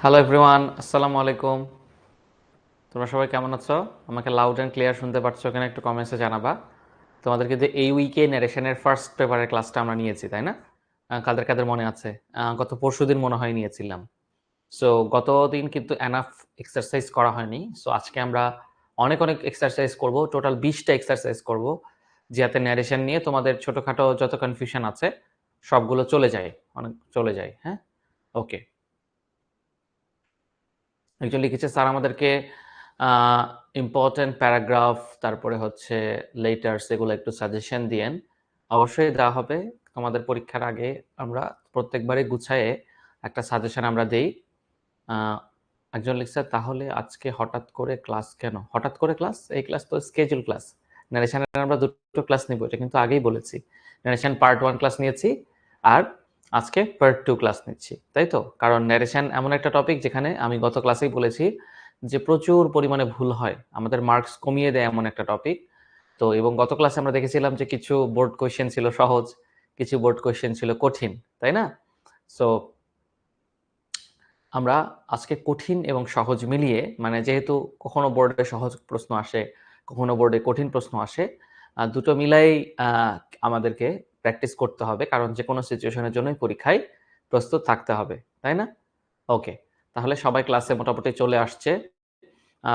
Hello everyone, আসসালামু আলাইকুম। তোমরা সবাই কেমন আছো? আমাকে লাউড অ্যান্ড ক্লিয়ার শুনতে পারছো কিনা একটু কমেন্টসে জানাবা। তোমাদের কিন্তু এই উইকে ন্যারেশনের ফার্স্ট পেপারের ক্লাসটা আমরা নিয়েছি, তাই না? কাদের কাদের মনে আছে? গত পরশুদিন মনে হয় নিয়েছিলাম। সো গত দিন কিন্তু এনাফ এক্সারসাইজ করা হয়নি। সো আজকে আমরা অনেক অনেক এক্সারসাইজ করব, টোটাল 20টা এক্সারসাইজ করব, যাতে ন্যারেশন নিয়ে তোমাদের ছোটখাটো যত কনফিউশন আছে সবগুলো চলে যায়, অনেক চলে যায়। হ্যাঁ, ওকে। একজন লিখেছে, স্যার আমাদেরকে ইম্পর্টেন্ট প্যারাগ্রাফ, তারপরে হচ্ছে লেটার্স, এগুলো একটু সাজেশন দিয়েন। অবশ্যই দেওয়া হবে। তোমাদের পরীক্ষার আগে আমরা প্রত্যেকবারই গুছায়ে একটা সাজেশন আমরা দেই। একজন লিখছে, তাহলে আজকে হঠাৎ করে ক্লাস কেন? হঠাৎ করে ক্লাস? এই ক্লাস তো স্কেজুল ক্লাস। ন্যারেশনের আমরা দুটো ক্লাস নিব, এটা কিন্তু আগেই বলেছি। ন্যারেশন পার্ট 1 ক্লাস নিয়েছি, আর আজকে পার্ট 2 ক্লাস নিচ্ছি, তাই তো? কারণ ন্যারেশন এমন একটা টপিক যেখানে আমি গত ক্লাসেই বলেছি যে প্রচুর পরিমাণে ভুল হয়, আমাদের মার্কস কমিয়ে দেয় এমন একটা টপিক। তো এবং গত ক্লাসে আমরা দেখেছিলাম যে কিছু বোর্ড কোয়েশ্চেন ছিল সহজ, কিছু বোর্ড কোয়েশ্চেন ছিল কঠিন, তাই না? সো আমরা আজকে কঠিন এবং সহজ মিলিয়ে, মানে যেহেতু কখনো বোর্ডে সহজ প্রশ্ন আসে, কখনো বোর্ডে কঠিন প্রশ্ন আসে, দুটো মিলাই আমাদেরকে প্র্যাকটিস করতে হবে, কারণ যে কোনো সিচুয়েশনের জন্যই পরীক্ষায় প্রস্তুত থাকতে হবে, তাই না? ওকে, তাহলে সবাই ক্লাসে মোটামুটি চলে আসছে।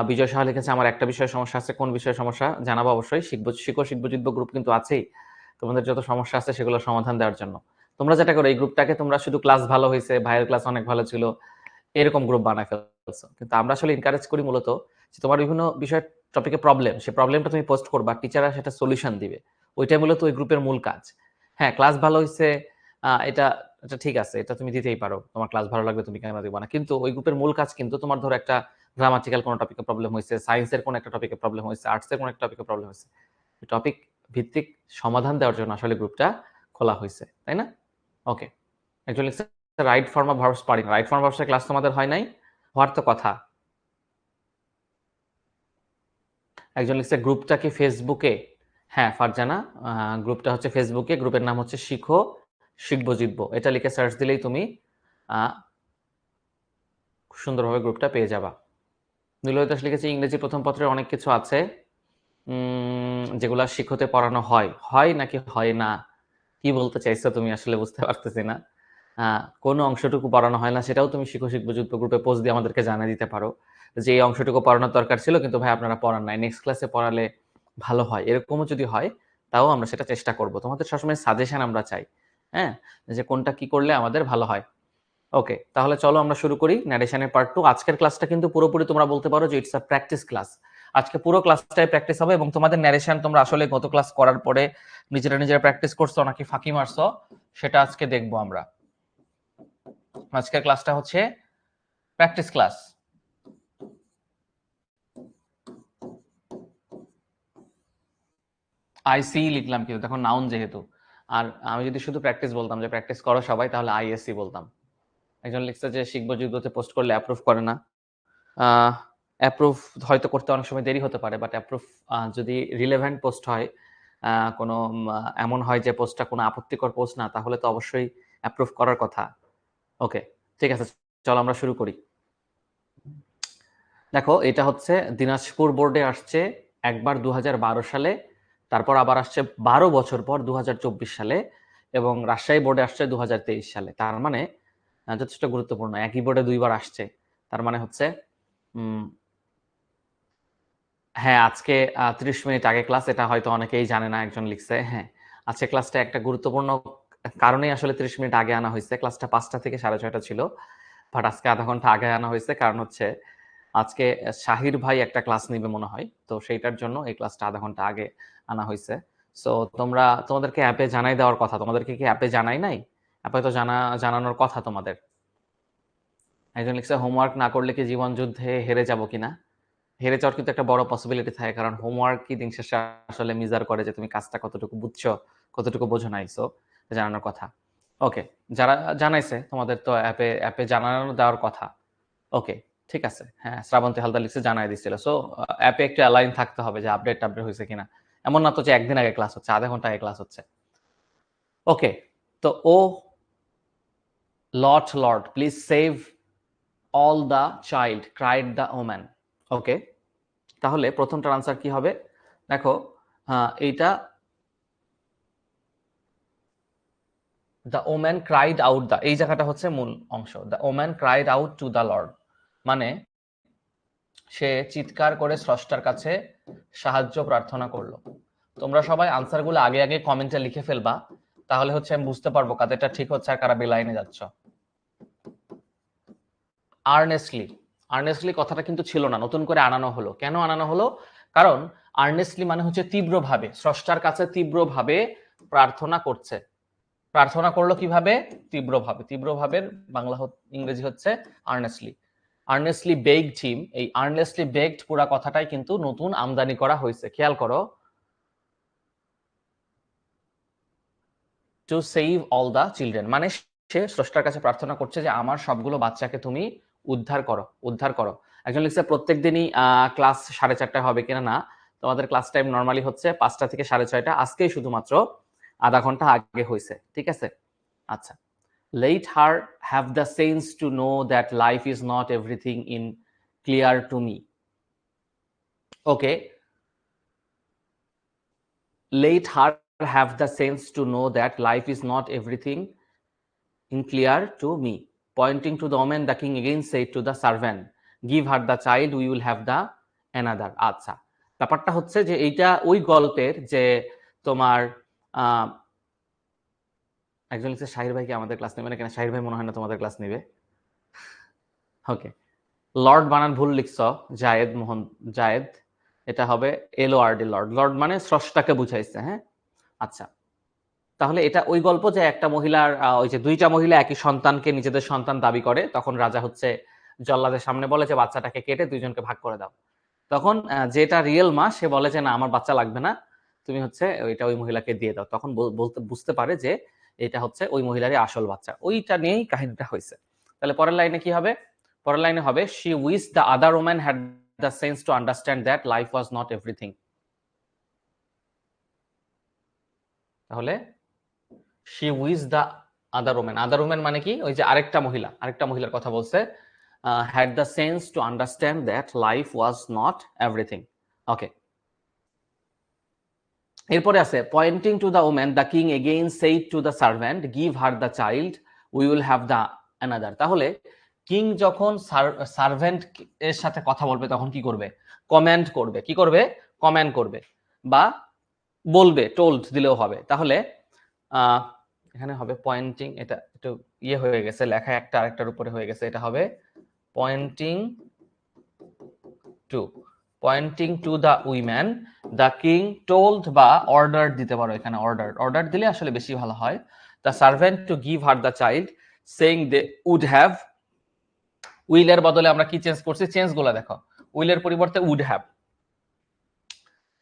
বিজয় সাহা লিখেছে, আমার একটা বিষয়ে সমস্যা আছে। কোন বিষয়ে সমস্যা জানাবো? অবশ্যই। শিখবো জিতবো গ্রুপ কিন্তু আছেই, তোমাদের যত সমস্যা আছে সেগুলো সমাধান দেওয়ার জন্য। তোমরা যেটা করো, এই গ্রুপটাকে তোমরা শুধু ক্লাস ভালো হয়েছে, ভাইয়ের ক্লাস অনেক ভালো ছিল, এরকম গ্রুপ বানায় ফেলছো। কিন্তু আমরা আসলে এনকারেজ করি মূলত যে তোমার বিভিন্ন বিষয় টপিকে প্রবলেম, সেই প্রবলেমটা তুমি পোস্ট করবা, টিচাররা সেটা সলিউশন দিবে। ওইটাই মূলত ওই গ্রুপের মূল কাজ। হ্যাঁ, ক্লাস ভালো হয়েছে, এটা এটা ঠিক আছে, এটা তুমি দিতেই পারো, তোমার ক্লাস ভালো লাগবে, তুমি কেন দিবা না? কিন্তু ওই গ্রুপের মূল কাজ কিন্তু তোমার ধরো একটা গ্রামাটিক্যাল কোনো টপিকে প্রবলেম হয়েছে, সায়েন্সের কোনো একটা টপিকে প্রবলেম হয়েছে, আর্টসের কোনো একটা টপিকে প্রবলেম হয়েছে, টপিক ভিত্তিক সমাধান দেওয়ার জন্য আসলে গ্রুপটা খোলা হয়েছে, তাই না? ওকে। একজন লিখছে, রাইট ফর্ম অফ ভার্বস পারি না। রাইট ফর্ম ভার্বসের ক্লাস তোমাদের হয় নাই? হওয়ার তো কথা। একজন লিখছে, গ্রুপটা কি ফেসবুকে? হ্যাঁ ফারজানা, গ্রুপটা হচ্ছে ফেসবুকে, গ্রুপের নাম হচ্ছে শিখো শিখবো জিতবো, এটা লিখে সার্চ দিলেই তুমি আহ, সুন্দরভাবে গ্রুপটা পেয়ে যাবা। নীলয় দাস লিখেছে, ইংরেজি প্রথম পত্রে অনেক কিছু আছে যেগুলা শিখতে পড়ানো হয়, হয় নাকি হয় না? কি বলতে চাইছো তুমি আসলে বুঝতে পারতেছি না। কোন অংশটুকু পড়ানো হয় না সেটাও তুমি শিখো শিখবো যুদ্ধ গ্রুপে পোস্ট দিয়ে আমাদেরকে জানিয়ে দিতে পারো, যে এই অংশটুকু পড়ানোর দরকার ছিল কিন্তু ভাই আপনারা পড়ান নাই, নেক্সট ক্লাসে পড়ালে ভালো হয়, এরকমও যদি হয় তাও আমরা সেটা চেষ্টা করব। তোমাদের সবসময় সাজেশন আমরা চাই, হ্যাঁ, যে কোনটা কি করলে আমাদের ভালো হয়। ওকে, তাহলে চলো আমরা শুরু করি ন্যারেশনের পার্ট 2। আজকের ক্লাসটা কিন্তু পুরোপুরি তোমরা বলতে পারো যে ইটস আ প্র্যাকটিস ক্লাস। আজকে পুরো ক্লাসটাই প্র্যাকটিস হবে, এবং তোমাদের ন্যারেশন তোমরা আসলে গত ক্লাস করার পরে নিজেরা নিজেরা প্র্যাকটিস করছো নাকি ফাঁকি মারছো সেটা আজকে দেখবো আমরা। আজকের ক্লাসটা হচ্ছে প্র্যাকটিস ক্লাস। আইসি লিখলাম কিন্তু দেখো নাউন যেহেতু, আর আমি যদি শুধু প্র্যাকটিস বলতাম যে প্র্যাকটিস করো সবাই, তাহলে আইএসসি বলতাম। একজন লিখছে যে শিখবো যুদ্ধতে পোস্ট করলে অ্যাপ্রুভ করে না। অ্যাপ্রুভ হয়তো করতে অনেক সময় দেরি হতে পারে, বাট অ্যাপ্রুভ যদি রিলেভেন্ট পোস্ট হয়, কোনো এমন হয় যে পোস্টটা কোনো আপত্তিকর পোস্ট না, তাহলে তো অবশ্যই অ্যাপ্রুভ করার কথা। ওকে, ঠিক আছে, চলো আমরা শুরু করি। দেখো, এটা হচ্ছে দিনাজপুর বোর্ডে আসছে একবার 2012 সালে, তারপর আবার আসছে 12 বছর পর 2024 সালে, এবং রাজশাহী বোর্ডে আসছে 2023 সালে। তার মানে যথেষ্ট গুরুত্বপূর্ণ, একই বোর্ডে দুইবার আসছে। তার মানে হচ্ছে উম, হ্যাঁ, আজকে 30 মিনিট আগে ক্লাস, এটা হয়তো অনেকেই জানে না, একজন লিখছে। হ্যাঁ, আজকে ক্লাসটা একটা গুরুত্বপূর্ণ কারণেই আসলে 30 মিনিট আগে আনা হয়েছে। ক্লাসটা 5টা থেকে 6:30 ছিল, বাট আজকে আধা ঘন্টা আগে আনা হয়েছে। কারণ হচ্ছে আজকে শাহির ভাই একটা ক্লাস নিবে মনে হয়, তো সেইটার জন্য এই ক্লাসটা আধা ঘন্টা আগে আনা হয়েছে। সো তোমাদেরকে অ্যাপে জানাই দেওয়ার কথা, তোমাদেরকে কি অ্যাপে জানাই নাই? অ্যাপে তো জানানোর কথা তোমাদের। একজন লিখছে, হোমওয়ার্ক না করলে কি জীবন যুদ্ধে হেরে যাব কিনা? হেরে যাওয়ার কিন্তু একটা বড় পসিবিলিটি থাকে, কারণ হোমওয়ার্ক কি দিন শেষে আসলে মিজার করে যে তুমি কাজটা কতটুকু বুঝছো, কতটুকু বোঝো নাই। সো জানানোর কথা। ওকে, যারা জানাইছে তোমাদের তো অ্যাপে অ্যাপে জানানো দেওয়ার কথা। ওকে, ঠিক আছে। হ্যাঁ, শ্রাবন্তী হালদার লিখছে জানাই দিছিল। সো অ্যাপে একটু অ্যালাইন থাকতে হবে যে আপডেট আপডেট হয়েছে কিনা। এমন না তো যে একদিন আগে ক্লাস হচ্ছে, আধা ঘন্টা আগে ক্লাস হচ্ছে। ওকে, তো O lord please save all the child cried the woman. Okay, তাহলে প্রথমটার আনসার কি হবে? দেখো এইটা the woman cried out the, এই জায়গাটা হচ্ছে মূল অংশ। The woman cried out to the lord, মানে সে চিৎকার করে স্রষ্টার কাছে সাহায্য প্রার্থনা করলো। তোমরা সবাই আনসারগুলো আগে আগে কমেন্টে লিখে ফেলবা, তাহলে হচ্ছে আমি বুঝতে পারবো কাদেরটা ঠিক হচ্ছে আর কারা বেলাইনে যাচ্ছ। আর্নেস্টলি, আর্নেস্টলি কথাটা কিন্তু ছিল না, নতুন করে আনানো হলো। কেন আনানো হলো? কারণ আর্নেস্টলি মানে হচ্ছে তীব্রভাবে, স্রষ্টার কাছে তীব্রভাবে প্রার্থনা করছে। প্রার্থনা করলো কিভাবে? তীব্রভাবে। তীব্রভাবের বাংলা ইংরেজি হচ্ছে আর্নেস্টলি। আর্নেস্টলি বেগড হিম, এই আর্নেস্টলি বেগড পুরা কথাটাই কিন্তু নতুন আমদানি করা হয়েছে। খেয়াল করো, to save all the children, মানে সে স্রষ্টার কাছে প্রার্থনা করছে যে আমার সবগুলো বাচ্চাকে তুমি উদ্ধার করো, উদ্ধার করো। একজন লিখছে প্রত্যেক দিনই ক্লাস 4:30 হবে কিনা। না, তোমাদের ক্লাস টাইম নর্মালি হচ্ছে 5টা থেকে 6:30। আজকেই শুধুমাত্র আধা ঘন্টা আগে হয়েছে, ঠিক আছে? আচ্ছা, let her have the sense to know that life is not everything in clear to me. Okay, let her have the sense to know that life is not everything in clear to me. Pointing to the woman, the king again said to the servant, give her the child, we will have the another. আচ্ছা, ব্যাপারটা হচ্ছে যে এইটা ওই গল্পের যে তোমার একজন লিখছে শাহির ভাই কি আমাদের ক্লাস নেবে না কেন? শাহির ভাই মনে হয় না তোমাদের ক্লাস নেবে। ওকে, লর্ড বানান ভুল লিখছ, জায়েদ মোহন, জায়েদ, এটা হবে LORD, লর্ড। লর্ড মানে স্রষ্টাকে বুঝাইছে, হ্যাঁ? আচ্ছা, তাহলে এটা ওই গল্প যে একটা মহিলার ওই যে দুইটা মহিলা একই সন্তানকে নিজেদের সন্তান দাবি করে, তখন রাজা হচ্ছে জল্লাদের সামনে বলে যে বাচ্চাটাকে কেটে দুইজনকে ভাগ করে দাও। তখন যেটা রিয়েল মা সে বলে যে না, আমার বাচ্চা লাগবে না, তুমি হচ্ছে ওইটা ওই মহিলাকে দিয়ে দাও। তখন বলতে বুঝতে পারে যে এটা হচ্ছে ওই মহিলারই আসল বাচ্চা। ওইটা নিয়েই কাহিনীটা হয়েছে। তাহলে পরের লাইনে কি হবে? পরের লাইনে হবে she wished the other woman had the sense to understand that life was not everything. তাহলে she wished the other woman, other woman মানে কি? ওই যে আরেকটা মহিলা, আরেকটা মহিলার কথা বলছে, had the sense to understand that life was not everything. Okay, এরপরে আছে pointing to the woman, the king again said to the servant, give her the child, we will have the another. তাহলে king যখন servant এর সাথে কথা বলবে তখন কি করবে? কমেন্ট করবে। কি করবে? কমেন্ট করবে বা বলবে, টোল্ড দিলেও হবে। তাহলে এখানে হবে পয়েন্টিং, এটা একটু ইয়ে হয়ে গেছে, লেখা একটা আরেকটার উপরে হয়ে গেছে, এটা হবে pointing to, pointing to the woman, the king told বা অর্ডার দিতে পারো এখানে, অর্ডার, অর্ডার দিলে আসলে বেশি ভালো হয়। The servant to give her the child, saying they would have, উইলের বদলে আমরা কি চেঞ্জ করছি? চেঞ্জ গুলা দেখো, উইলের পরিবর্তে উড হ্যাভ।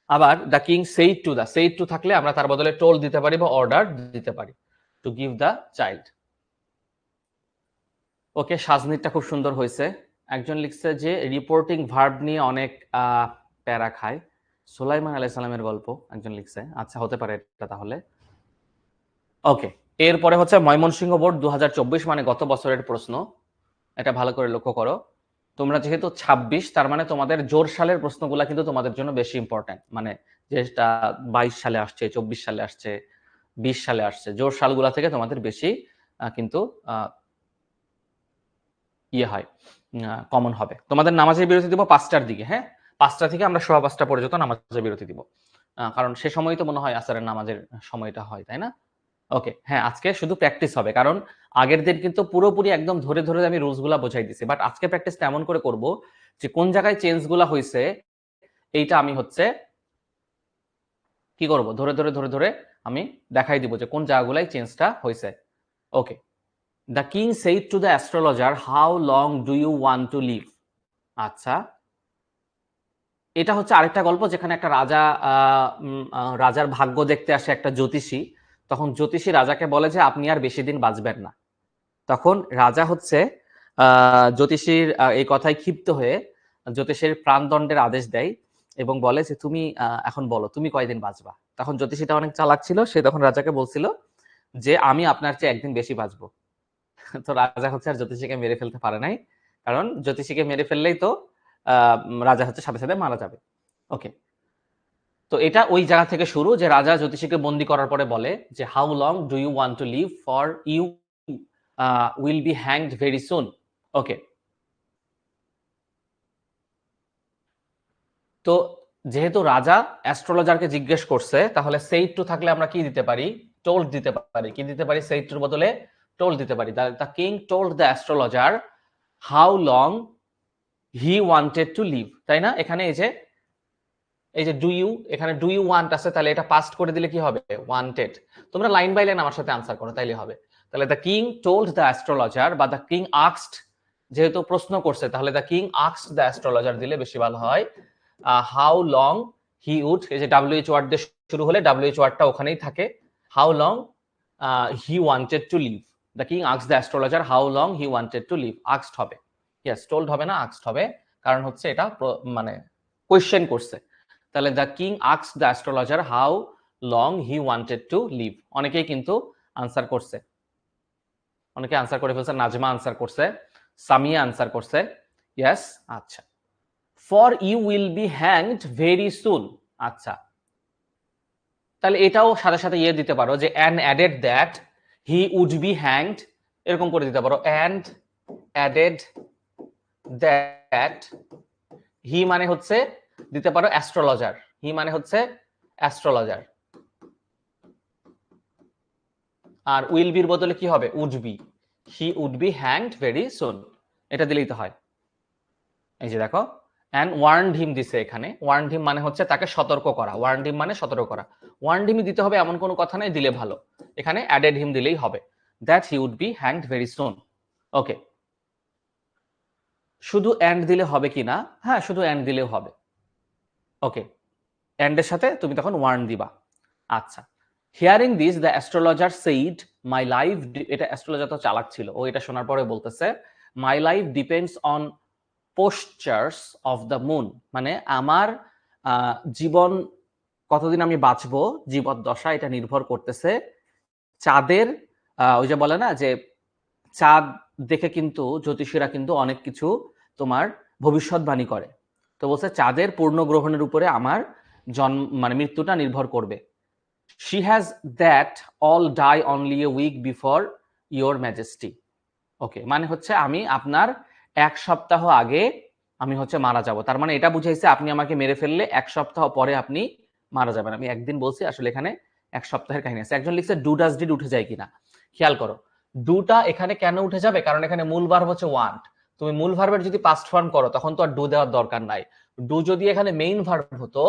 আবার the king said to, the said to থাকলে আমরা তার বদলে টোল দিতে পারি বা অর্ডার দিতে পারি, টু গিভ দ্য চাইল্ড। ওকে, সাজনিরটা খুব সুন্দর হয়েছে। একজন লিখছে যে রিপোর্টিং ভার্ব নিয়ে অনেক প্যারা খায়, সুলাইমান আলাইহিস সালামের গল্প একজন লিখছে। আচ্ছা, হতে পারে এটা তাহলে। ওকে, এরপরে হচ্ছে ময়মনসিংহ বোর্ড 2024, মানে গত বছরের প্রশ্ন। এটা ভালো করে লক্ষ্য করো, তোমরা যেহেতু 26, তার মানে তোমাদের জোর সালের প্রশ্নগুলা কিন্তু তোমাদের জন্য বেশি ইম্পর্টেন্ট। মানে যেটা 22 সালে আসছে, 24 সালে আসছে, 20 সালে আসছে, জোর সালগুলা থেকে তোমাদের বেশি কিন্তু ইয়ে হয়, কমন হবে। তোমাদের নামাজের বিরতি দিব 5টার দিকে, হ্যাঁ? 5টা থেকে আমরা 5:15 পর্যন্ত নামাজের বিরতি দিব, কারণ সে সময় তো মনে হয় আসরের নামাজের সময়টা হয়, তাই না? ওকে, হ্যাঁ, আজকে শুধু প্র্যাকটিস হবে, কারণ আগের দিন কিন্তু পুরোপুরি একদম ধরে ধরে আমি রুলস গুলা বোঝাই দিছি। বাট আজকে প্র্যাকটিসটা এমন করে করব যে কোন জায়গায় চেঞ্জ গুলা হয়েছে এইটা আমি হচ্ছে কি করব, ধরে ধরে ধরে ধরে আমি দেখাই দিব যে কোন জায়গাগুলাই চেঞ্জটা হয়েছে। Okay, the king said to the astrologer, how long do you want to live. আচ্ছা, এটা হচ্ছে আরেকটা গল্প যেখানে একটা রাজা রাজার ভাগ্য দেখতে আসে একটা জ্যোতিষী। তখন জ্যোতিষী রাজাকে বলে যে আপনি আর বেশি দিন বাঁচবেন না। তখন রাজা হচ্ছে জ্যোতিষীর এই কথায় ক্ষিপ্ত হয়ে জ্যোতিষীর প্রাণদণ্ডের আদেশ দেয় এবং বলে যে তুমি এখন বলো তুমি কয়দিন বাঁচবা। তখন জ্যোতিষীটা অনেক চালাক ছিল, সে তখন রাজাকে বলছিল যে আমি আপনার চেয়ে একদিন বেশি বাঁচবো। তো রাজা হচ্ছে আর জ্যোতিষীকে মেরে ফেলতে পারে নাই, কারণ জ্যোতিষীকে মেরে ফেললেই তো রাজা হচ্ছে সাথে সাথে মারা যাবে। ওকে, তো এটা ওই জায়গা থেকে শুরু যে রাজা জ্যোতিষীকে বন্দি করার পরে বলে যে how long do you want to live, for you will be hanged very soon. Okay, তো যেহেতু রাজা অ্যাস্ট্রোলজারকে জিজ্ঞেস করছে, তাহলে সেইড টু থাকলে আমরা কি দিতে পারি? টোল্ড দিতে পারি। কি দিতে পারি? সেইড টুর বদলে টোল্ড দিতে পারি। The king told the astrologer how long he wanted to live, তাই না? এখানে এই যে ডু ইউ, এখানে ডু ইউ ওয়ান্ট আছে, তাহলে এটা পাস্ট করে দিলে কি হবে? ওয়ান্টেড। তোমরা লাইন বাই লাইন আমার সাথে আনসার করো, তাইলে হবে। তাহলে the king told the astrologer, বা দ্য কিং আস্কড, যেহেতু প্রশ্ন করছে তাহলে the king asked the astrologer দিলে বেশি ভালো হয়। হাউ লং হি উড, এই যে ডাব্লিউএইচ ওয়ার্ড দিয়ে শুরু হলে ডাব্লিউএইচ ওয়ার্ডটা ওখানেই থাকে। How long he wanted to live, the king asked the astrologer how long he wanted to live. Asked হবে, ইয়েস, টোল্ড হবে না, আস্কড হবে, কারণ হচ্ছে এটা মানে কোয়েশ্চেন করছে। তাহলে the king asked the astrologer how long he wanted to live. অনেকেই কিন্তু আনসার করছে, অনেকে আনসার করে ফেলছে। নাজমা আনসার করছে, সামিয়া আনসার করছে, ইয়েস। আচ্ছা, for you will be hanged very soon. আচ্ছা, তাহলে এটাও সাথে সাথে ইয়ে দিতে পারো যে and added that he would be hanged, এরকম করে দিতে পারো। অ্যান্ড অ্যাডেড দ্যাট, হি মানে হচ্ছে দিতে পারো অ্যাস্ট্রোলজার, হি মানে হচ্ছে অ্যাস্ট্রোলজার, আর উইল বির বদলে কি হবে? Would be, he would be hanged very soon, এটা দিলেই তো হয়। এই যে দেখো, অ্যান্ড ওয়ার্নড হিম দিছে এখানে। ওয়ার্নড হিম মানে হচ্ছে তাকে সতর্ক করা, ওয়ার্নড হিম মানে সতর্ক করা। ওয়ার্নড হিমই দিতে হবে এমন কোনো কথা নেই, দিলে ভালো। এখানে অ্যাডেড হিম দিলেই হবে, that he would be hanged very soon. Okay, শুধু অ্যান্ড দিলে হবে কি না? হ্যাঁ, শুধু অ্যান্ড দিলেও হবে। ওকে, অ্যান্ডের সাথে তুমি তখন ওয়ার্ন দিবা। আচ্ছা, hearing this the astrologer said my life, এটা অ্যাস্ট্রোলজার তো চালাক ছিল, ও এটা শোনার পরে বলতেছে my life depends on posters of the moon, মানে আমার জীবন কতদিন আমি বাঁচবো, জীবদ্দশা, এটা নির্ভর করতেছে চাঁদের, ওই যে বলে না যে চাঁদ দেখে কিন্তু জ্যোতিষীরা কিন্তু অনেক কিছু তোমার ভবিষ্যৎবাণী করে। তো বলছে চাঁদের পূর্ণ গ্রহণের উপরে আমার জন্ম মানে মৃত্যুটা নির্ভর করবে। she has that all die only a week before your majesty. ওকে, মানে হচ্ছে আমি আপনার এক সপ্তাহ আগে আমি হচ্ছে মারা যাব। তার মানে এটা বুঝাইছে আপনি আমাকে মেরে ফেললে এক সপ্তাহ পরে আপনি মারা যাবেন। আমি একদিন বলছি, আসলে এখানে এক সপ্তাহের কাহিনী আছে। একজন লিখছে ডু ডাজ ডিড উঠে যায় কিনা, খেয়াল করো ডুটা এখানে কেন উঠে যাবে, কারণ এখানে মূল ভার্ব হচ্ছে ওয়ান্ট। তুমি মূল ভার্বের যদি পাস্ট ফর্ম করো তখন তো আর ডু দেওয়ার দরকার নাই। ডু যদি এখানে মেইন ভার্ব হতো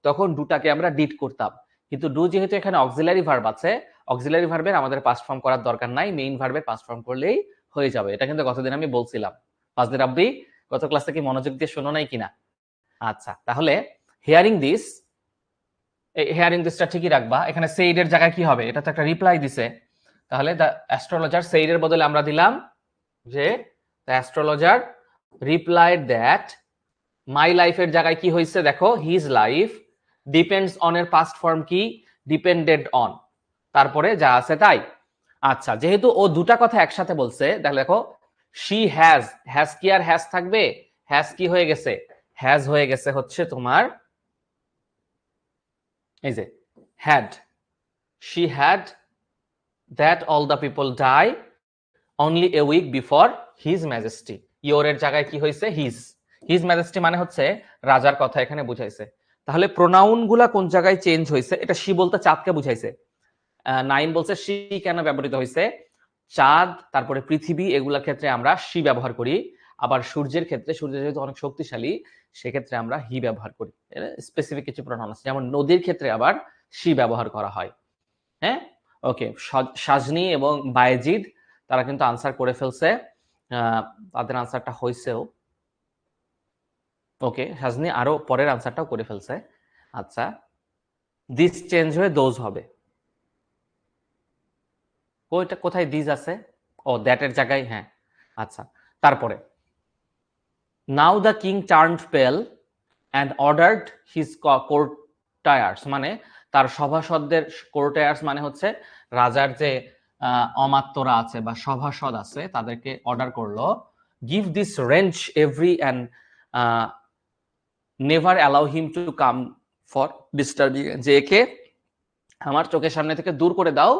তখন ডুটাকে আমরা ডিড করতাম, কিন্তু ডু যেহেতু এখানে অক্সিলারি ভার্ব আছে, অক্সিলারি ভার্বের আমাদের পাস্ট ফর্ম করার দরকার নাই, মেইন ভার্বের পাস্ট ফর্ম করলেই হয়ে যাবে। এটা কিন্তু গতদিন আমি বলছিলাম। ফাজলে রাব্বি গত ক্লাসে কি মনোযোগ দিয়ে শোনো নাই কিনা? আচ্ছা, তাহলে হিয়ারিং দিস, হিয়ারিং দিসটা ঠিকই রাখবা। এখানে সেইড এর জায়গায় কি হবে? এটা তো একটা রিপ্লাই দিছে, তাহলে দ্য অ্যাস্ট্রোলজার সেইড এর বদলে আমরা দিলাম যে the astrologer replied that my লাইফের জায়গায় কি হয়েছে দেখো, হিজ লাইফ ডিপেন্ডস অন এর পাস্ট ফর্ম কি? ডিপেন্ডেড অন, তারপরে যা আছে তাই। আচ্ছা, যেহেতু ও দুটা কথা একসাথে বলছে, তাহলে দেখো শি হ্যাজ, হ্যাজ কি আর হ্যাজ থাকবে? হ্যাজ কি হয়ে গেছে? হ্যাজ হয়ে গেছে হচ্ছে তোমার এই যে had, she had that all the people die only a week before his majesty. Your এর জায়গায় কি হয়েছে? হিজ। হিজ ম্যাজেস্টি মানে হচ্ছে রাজার কথা এখানে বুঝাইছে। তাহলে প্রোনাউন গুলা কোন জায়গায় চেঞ্জ হয়েছে? এটা শি বলতে চাঁদকে বুঝাইছে। নাইম বলছে শি কেন ব্যবহৃত হয়েছে? চাঁদ, তারপরে পৃথিবী, এগুলোর ক্ষেত্রে আমরা শি ব্যবহার করি। আবার সূর্যের ক্ষেত্রে, সূর্য যেহেতু অনেক শক্তিশালী, সেক্ষেত্রে আমরা হি ব্যবহার করি। স্পেসিফিক কিছু প্রোনাউন আছে, যেমন নদীর ক্ষেত্রে আবার শি ব্যবহার করা হয়। হ্যাঁ, ওকে। সাজনি এবং বায়েজিদ তারা কিন্তু আনসার করে ফেলছে, তাদের আনসারটা হয়েছেও। ওকে, সাজনি আরো পরের আনসারটাও করে ফেলছে। আচ্ছা, দিস চেঞ্জ হয়ে দোজ হবে। ওইটা কোথায় দিস আছে? ও দ্যাটের জায়গায়, হ্যাঁ। আচ্ছা, তারপরে নাও দ্য কিং টার্নড পেল অ্যান্ড অর্ডার্ড হিজ কোর্টায়ার্স, মানে তার সভাসদদের, কোর্টায়ার্স মানে হচ্ছে রাজার যে অমাত্যরা আছে বা সভাসদ আছে, তাদেরকে অর্ডার করলো give this range every and never allow him to come for disturbing, যে একে আমার চোখের সামনে থেকে দূর করে দাও,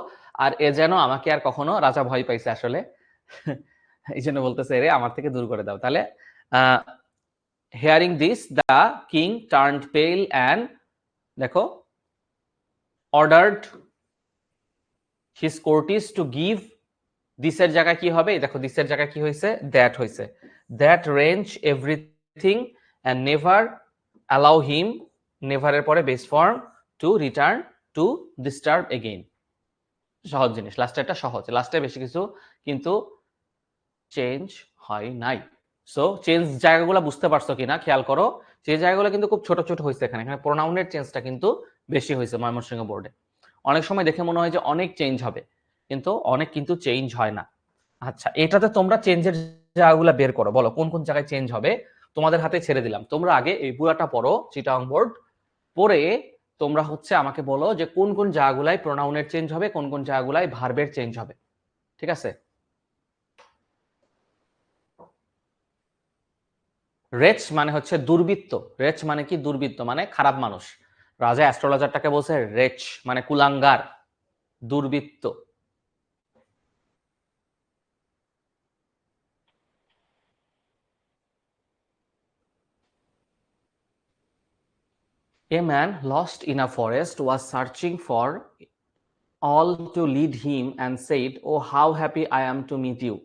আর এ যেন আমাকে আর কখনো, রাজা ভয় পাইছে আসলে এই জন্য বলতেছে রে আমার থেকে দূর করে দাও। তাহলে hearing this the king turned পেল অ্যান্ড দেখো অর্ডার্ড হিজ কোর্টিস টু গিভ, দিসের জায়গায় কি হবে, দেখো দিসের জায়গায় কি হয়েছে, দ্যাট হয়েছে, that range everything and never allow him, নেভারের পরে base form, to return to disturb again. সহজ জিনিস, লাস্টে একটা সহজ, লাস্টে বেশি কিছু কিন্তু চেঞ্জ হয় নাই। সো চেঞ্জ জায়গাগুলো বুঝতে পারছো কিনা খেয়াল করো, যে জায়গাগুলো কিন্তু খুব ছোট ছোট হয়েছে, এখানে এখানে প্রোনাউনের চেঞ্জটা কিন্তু বেশি হয়েছে ময়মনসিংহ বোর্ডে। অনেক সময় দেখে মনে হয় যে অনেক চেঞ্জ হবে, কিন্তু অনেক কিন্তু চেঞ্জ হয় না। আচ্ছা, এটাতে তোমরা চেঞ্জের জায়গাগুলো বের করো, বলো কোন কোন জায়গায় চেঞ্জ হবে, তোমাদের হাতে ছেড়ে দিলাম। তোমরা আগে এই পুরাটা পড়ো চিটাগং বোর্ড, পড়ে তোমরা হচ্ছে আমাকে বলো যে কোন কোন জায়গাগুলাই প্রোনাউনের চেঞ্জ হবে, কোন কোন জায়গাগুলাই ভার্বের চেঞ্জ হবে। ঠিক আছে? রেচ মানে হচ্ছে দুর্বৃত্ত, রেচ মানে কি, দুর্বৃত্ত মানে খারাপ মানুষ। রাজা অ্যাস্ট্রোলজারটাকে বলছে রেচ মানে কুলাঙ্গার, দুর্বৃত্ত। A man lost in a forest was searching for all to lead him and said, "Oh, how happy I am to meet you."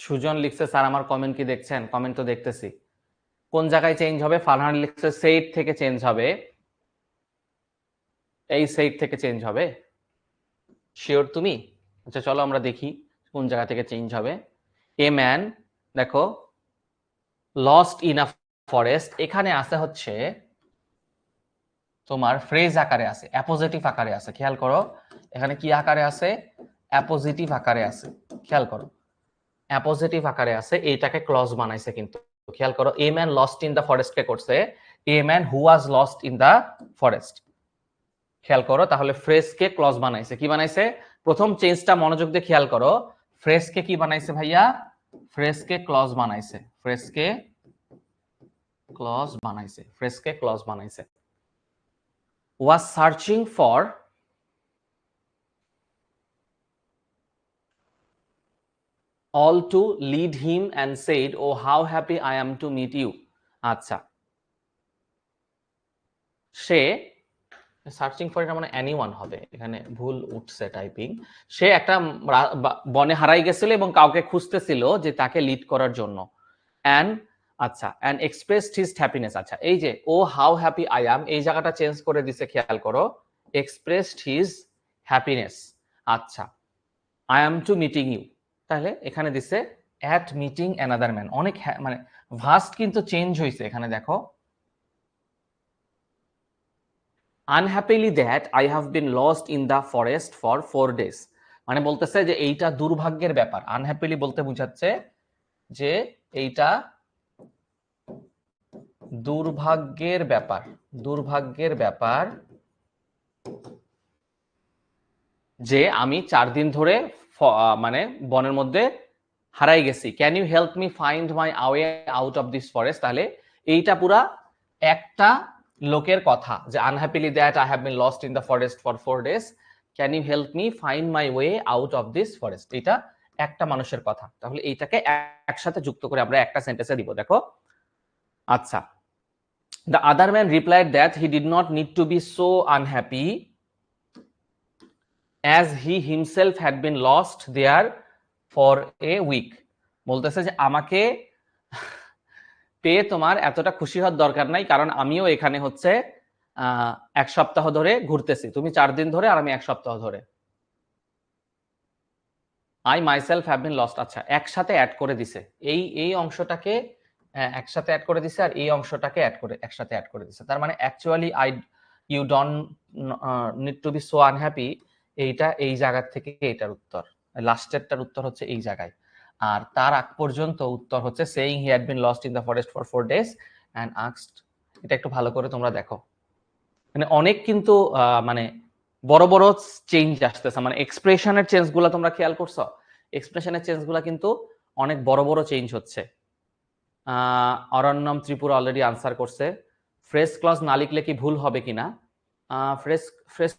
Sujan লিখছে স্যার আমার কমেন্ট কি দেখছেন? কমেন্ট তো দেখতেছি। কোন জায়গায় চেঞ্জ হবে? ফারহান লিখছে সেইট থেকে চেঞ্জ হবে, এই সেইট থেকে চেঞ্জ হবে। শিওর তুমি? আচ্ছা চলো আমরা দেখি কোন জায়গা থেকে চেঞ্জ হবে। এ ম্যান, দেখো লস্ট ইন আ ফরেস্ট, এখানে আছে হচ্ছে তোমার ফ্রেজ আকারে আছে, অ্যাপোজিটিভ আকারে আছে। খেয়াল করো এখানে কি আকারে আছে, অ্যাপোজিটিভ আকারে আছে। খেয়াল করো অ্যাপোজিটিভ আকারে আছে, এইটাকে ক্লজ বানাইছে কিন্তু। খেয়াল করো a man lost in the forest কে করছে a man who was lost in the forest. খেয়াল করো তাহলে ফ্রেজ কে ক্লজ বানাইছে, কি বানাইছে? প্রথম চেঞ্জটা মনোযোগ দিয়ে খেয়াল করো, ফ্রেজ কে কি বানাইছে ভাইয়া? ফ্রেজ কে ক্লজ বানাইছে, ফ্রেজ কে ক্লজ বানাইছে, ফ্রেজ কে ক্লজ বানাইছে। was searching for all to lead him and said, "Oh, how happy I am to meet you." আচ্ছা, সে সার্চিং ফর, এটা মানে এনিওয়ান হবে, এখানে ভুল উঠছে টাইপিং। সে একটা বনে হারাই গেছিল এবং কাউকে খুঁজতেছিল যে তাকে লিড করার জন্য। অ্যান্ড আচ্ছা, অ্যান্ড এক্সপ্রেসড হিজ হ্যাপিনেস। আচ্ছা, এই যে ও হাউ হ্যাপি আই অ্যাম, এই জায়গাটা চেঞ্জ করে দিছে, খেয়াল করো এক্সপ্রেসড হিজ হ্যাপিনেস। আচ্ছা, I am to meeting you, তাহলে এখানে দিছে অ্যাট মিটিং অ্যানাদার ম্যান। অনেক মানে ভাস্ট কিন্তু চেঞ্জ হয়েছে এখানে, দেখো unhappily that I have been lost in the forest for 4 days, মানে বলতেছে যে এইটা দুর্ভাগ্যের ব্যাপার। আনহ্যাপিলি বলতে বুঝাচ্ছে যে এইটা দুর্ভাগ্যের ব্যাপার, দুর্ভাগ্যের ব্যাপার যে আমি 4 দিন ধরে মানে বনের মধ্যে হারাই গেছি। Can you help me find my way out of this forest. তাহলে এইটা পুরা একটা লোকের কথা, যে unhappily that I have been lost in the forest for 4 days, can you help me find my way out of this forest, এটা একটা মানুষের কথা। তাহলে এইটাকে একসাথে যুক্ত করে আমরা একটা সেন্টেন্সে দিব। দেখো আচ্ছা, the other man replied that he did not need to be so unhappy as he himself had been lost there for a week. বলতেছে যে আমাকে পেয়ে তোমার এতটা খুশি হওয়ার দরকার নাই, কারণ আমিও এখানে হচ্ছে 1 সপ্তাহ ধরে ঘুরতেছি, তুমি 4 দিন ধরে আর আমি 1 সপ্তাহ ধরে। I myself have been lost, আচ্ছা একসাথে অ্যাড করে দিছে, এই অংশটাকে একসাথে অ্যাড করে দিছে, আর এই অংশটাকে অ্যাড করে একসাথে অ্যাড করে দিছে। তার মানে actually you don't need to be so unhappy, এইটা এই জায়গা থেকে এটার উত্তর, লাস্টেরটার উত্তর হচ্ছে এই জায়গায়। আর তার আগ পর্যন্ত উত্তর হচ্ছে saying he had been lost in the forest for 4 days and asked. এটা একটু ভালো করে তোমরা দেখো, মানে অনেক কিন্তু মানে বড় বড় চেঞ্জ আসতেছে, মানে এক্সপ্রেশনের চেঞ্জ গুলা তোমরা খেয়াল করছো? এক্সপ্রেশনের চেঞ্জ গুলা কিন্তু অনেক বড় বড় চেঞ্জ হচ্ছে। অরণ্যম ত্রিপুরা অলরেডি আনসার করছে। ফ্রেশ ক্লজ না লিখলে কি ভুল হবে কিনা? ফ্রেশ ফ্রেশ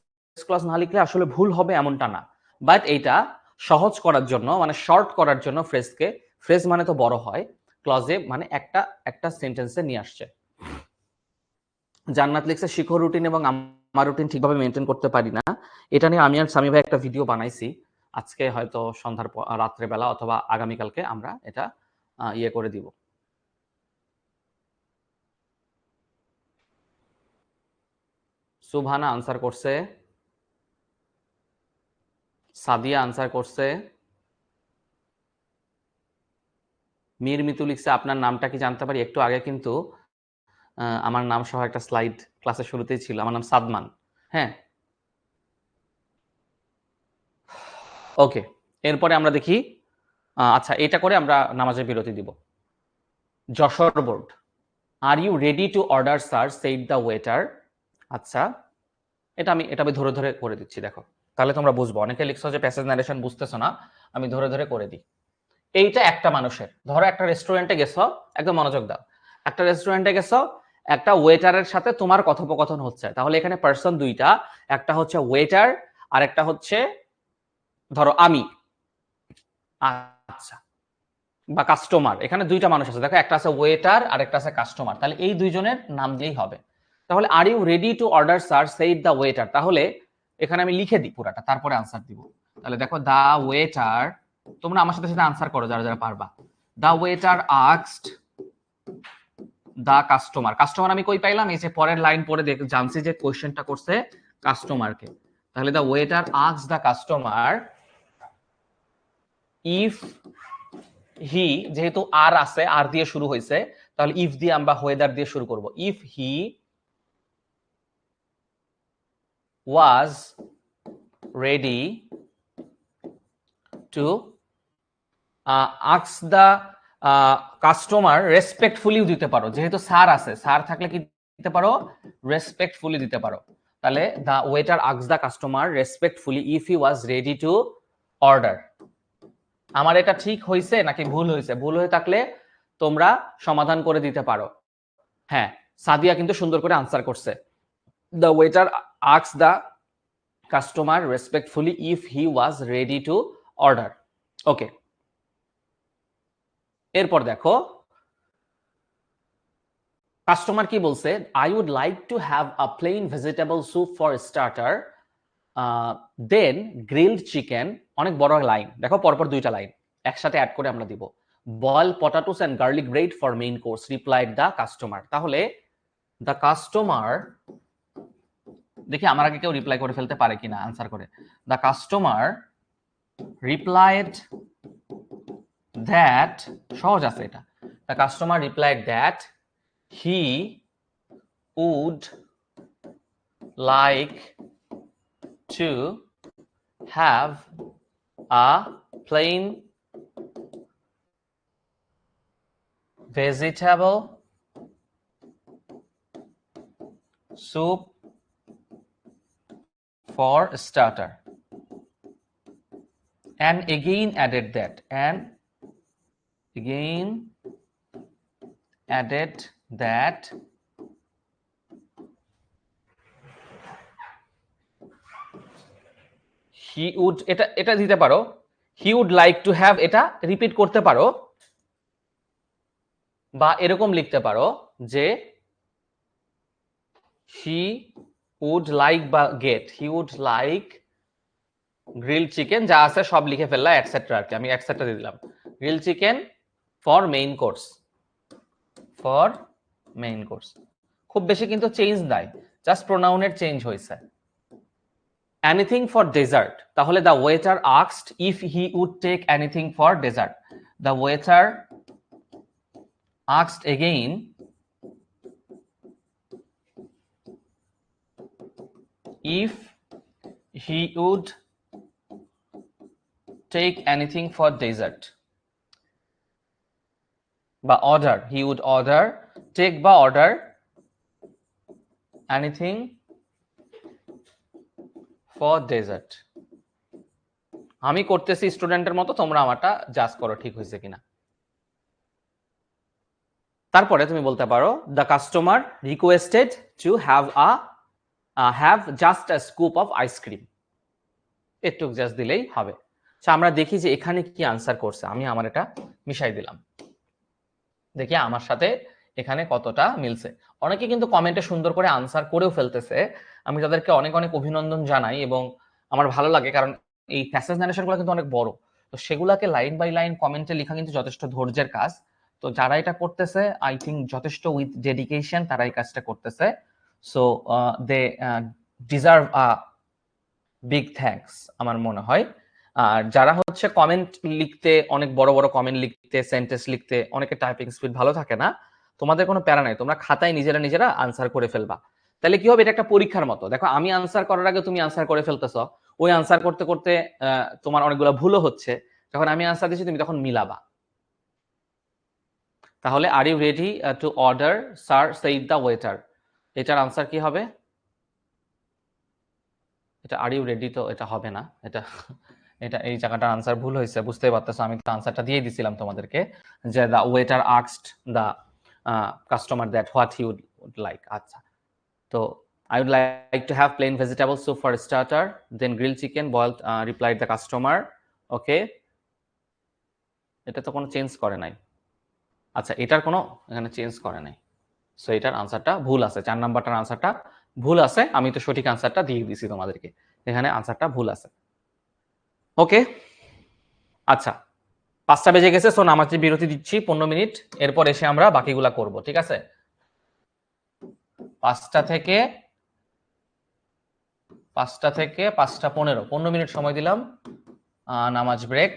ক্লজ না লিখলে আসলে ভুল হবে এমনটা না, বাট এইটা সহজ করার জন্য, মানে শর্ট করার জন্য ফ্রেজকে, ফ্রেজ মানে তো বড় হয়, ক্লজে মানে একটা একটা সেন্টেন্সে নিয়ে আসছে। জান্নাত লিখছে শিখো রুটিন এবং আমার রুটিন ঠিকভাবে মেনটেন করতে পারি না। এটা নিয়ে আমি আর সামি ভাই একটা ভিডিও বানাইছি, আজকে হয়তো সন্ধ্যার রাত্রে বেলা অথবা আগামীকালকে আমরা এটা ইয়ে করে দিব। সুবহানা আনসার করছে, সাদিয়া আনসার করছে, মীর মিতু লিখছে আপনার নামটা কি জানতে পারি? একটু আগে কিন্তু আমার নাম সহ একটা স্লাইড ক্লাসের শুরুতেই ছিল, আমার নাম সাদমান। হ্যাঁ, ওকে, এরপরে আমরা দেখি, আচ্ছা এটা করে আমরা নামাজের বিরতি দিব। Jessore board, are you ready to order sir, said the waiter. আচ্ছা, এটা আমি ধরে ধরে করে দিচ্ছি, দেখো তাহলে তোমরা বুঝবো। অনেকে লিখছো যে প্যাসেজ নারেশন বুঝতেছো না, আমি ধরে ধরে করে দিই। এইটা একটা মানুষের, ধরো একটা রেস্টুরেন্টে গেছো, একদম মনোযোগ দাও, একটা রেস্টুরেন্টে গেছো, একটা ওয়েটারের সাথে তোমার কথোপকথন হচ্ছে, তাহলে এখানে পার্সন দুইটা, একটা হচ্ছে ওয়েটার আর একটা হচ্ছে ধরো আমি, আচ্ছা, বা কাস্টমার। এখানে দুইটা মানুষ আছে, দেখো একটা আছে ওয়েটার আর একটা আছে কাস্টমার, তাহলে এই দুইজনের নাম দিয়েই হবে। তাহলে are you ready to order sir, said the waiter, তাহলে এখানে আমি লিখে দিই পুরাটা, তারপরে আনসার দিব। তাহলে দেখো দা ওয়েটার, তোমরা আমার সাথে সাথে আনসার করো যারা যারা পারবা। দা waiter asked the customer, customer আমি কই পাইলাম? এই যে পরের লাইন পরে জানছি যে কোশ্চেনটা করছে কাস্টমারকে, তাহলে the waiter asked the customer if he, যেহেতু আর আছে, আর দিয়ে শুরু হয়েছে, তাহলে ইফ দিয়ে আমরা ওয়েদার দিয়ে শুরু করব। If he was ready to ask the customer, রেসপেক্টফুলিও দিতে পারো, যেহেতু স্যার আছে, স্যার থাকলে কি দিতে পারো? রেসপেক্টফুলি দিতে পারো। তাহলে the waiter ask the customer respectfully if he was ready to order. আমার এটা ঠিক হয়েছে নাকি ভুল হয়েছে? ভুল হয়ে থাকলে তোমরা সমাধান করে দিতে পারো। হ্যাঁ, সাদিয়া কিন্তু সুন্দর করে আনসার করছে, the waiter asked the customer respectfully if he was ready to order. Okay, এরপর দেখো কাস্টমার কি বলছে, I would like to have a plain vegetable soup for starter, then grilled chicken. অনেক বড় লাইন, দেখো পরপর দুইটা লাইন একসাথে অ্যাড করে আমরা দিব। Boil potatoes and garlic bread for main course, replied the customer. তাহলে দ্য কাস্টমার, দেখি আমার আগে কেউ রিপ্লাই করে ফেলতে পারে কিনা আনসার করে। দ্য কাস্টমার রিপ্লাইড দ্যাট, সহজ আছে এটা। The customer replied that he would like to have a plain vegetable soup for starter, and again added that, and again added that he would, এটা এটা দিতে পারো, he would like to have, এটা repeat করতে পারো, বা এরকম লিখতে পারো যে he would like বা get, he would like grill chicken, যা আছে সব লিখে ফেললা এটসেট্রা, আর কি আমি এটসেট্রা দিয়ে দিলাম। Grill chicken for main course, for main course. খুব বেশি কিন্তু চেঞ্জ নাই, জাস্ট প্রোনাউনের চেঞ্জ হয়েছে। এনিথিং ফর ডেজার্ট, তাহলে the waiter asked if he would take anything for dessert, the waiter asked again if he would take anything for dessert, বা order, he would order, take বা order anything for dessert. আমি করতেছি স্টুডেন্টের মতো, তোমরা আমারটা জাজ করো ঠিক হয়েছে কিনা। তারপরে তুমি বলতে পারো the customer requested to have just a scoop of ice cream. একটু জাস্ট দিলেই হবে। আমরা দেখি যে এখানে কি আনসার করছে। আমি আমার এটা মিশাই দিলাম, দেখি আমার সাথে এখানে কতটা মিলছে। অনেকে কিন্তু কমেন্টে সুন্দর করে আনসার করেও ফেলতেছে, আমি তাদেরকে অনেক অনেক অভিনন্দন জানাই এবং আমার ভালো লাগে, কারণ এই প্যাসেজ ন্যারেশনগুলো কিন্তু অনেক বড়, তো সেগুলাকে লাইন বাই লাইন কমেন্টে লেখা কিন্তু যথেষ্ট ধৈর্যের কাজ। তো যারা এটা করতেছে আই থিঙ্ক যথেষ্ট উইথ ডেডিকেশন তারা এই কাজটা করতেছে। So they deserve a big thanks আমার মনে হয়। আর যারা হচ্ছে কমেন্ট লিখতে, অনেক বড় বড় কমেন্ট লিখতে, সেন্টেন্স লিখতে অনেকে টাইপিং স্পিড ভালো থাকে না, তোমাদের কোনো প্যারা নাই, তোমরা খাতায় নিজেরা নিজেরা আনসার করে ফেলবা। তাহলে কি হবে, এটা একটা পরীক্ষার মতো। দেখো আমি আনসার করার আগে তুমি আনসার করে ফেলতেছ, ওই আনসার করতে করতে তোমার অনেকগুলো ভুলও হচ্ছে, যখন আমি আনসার দিচ্ছি তুমি তখন মিলাবা। তাহলে are you ready to order sir, said the waiter, এটার আনসার কি হবে? এটা আর ইউ রেডি, তো এটা হবে না, এটা এটা এই জায়গাটার আনসার ভুল হয়েছে, বুঝতেই পারতেছো। আমি তো আনসারটা দিয়ে দিছিলাম তোমাদেরকে যে the waiter asked the customer that what he would like. আচ্ছা, তো I would like to have plain vegetable soup for starter, then grill chicken boiled, replied the customer. Okay, এটা তো কোনো চেঞ্জ করে নাই। আচ্ছা, এটার কোনো এখানে চেঞ্জ করে নাই, সো এটার আনসারটা ভুল আছে, 4 নাম্বারটার আনসারটা ভুল আছে। আমি তো সঠিক আনসারটা দিয়ে দিছি তোমাদেরকে, এখানে আনসারটা ভুল আছে। ওকে, আচ্ছা 5টা বেজে গেছে, সো নামাজে বিরতি দিচ্ছি 15 মিনিট, এরপর এসে আমরা বাকিগুলা করব, ঠিক আছে? 5টা থেকে 5:15 সময় দিলাম, নামাজ ব্রেক।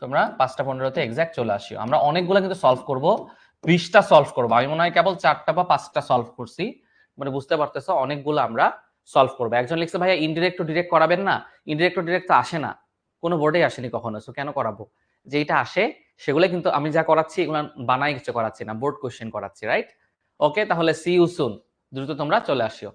তোমরা 5:15 এক্সাক্ট চলে আসিও। আমরা অনেকগুলো কিন্তু সলভ করব, 20টা সলভ করব। আমি মনে হয় কেবল 4টা বা 5টা সলভ করছি, মানে বুঝতে পারতেছো অনেকগুলো আমরা সলভ করবো। একজন লিখছে ভাইয়া ইনডিরেক্ট টু ডিরেক্ট করাবেন না, ইনডিরেক্ট টু ডিরেক্ট তো আসে না, কোনো বোর্ডেই আসেনি কখনো, সো কেন করাবো? যেটা আসে সেগুলো কিন্তু আমি যা করাচ্ছি এগুলো বানাই কিছু করাচ্ছি না, বোর্ড কোশ্চেন করাচ্ছি, রাইট? ওকে, তাহলে সি ইউ সুন, দ্রুত তোমরা চলে আসিও।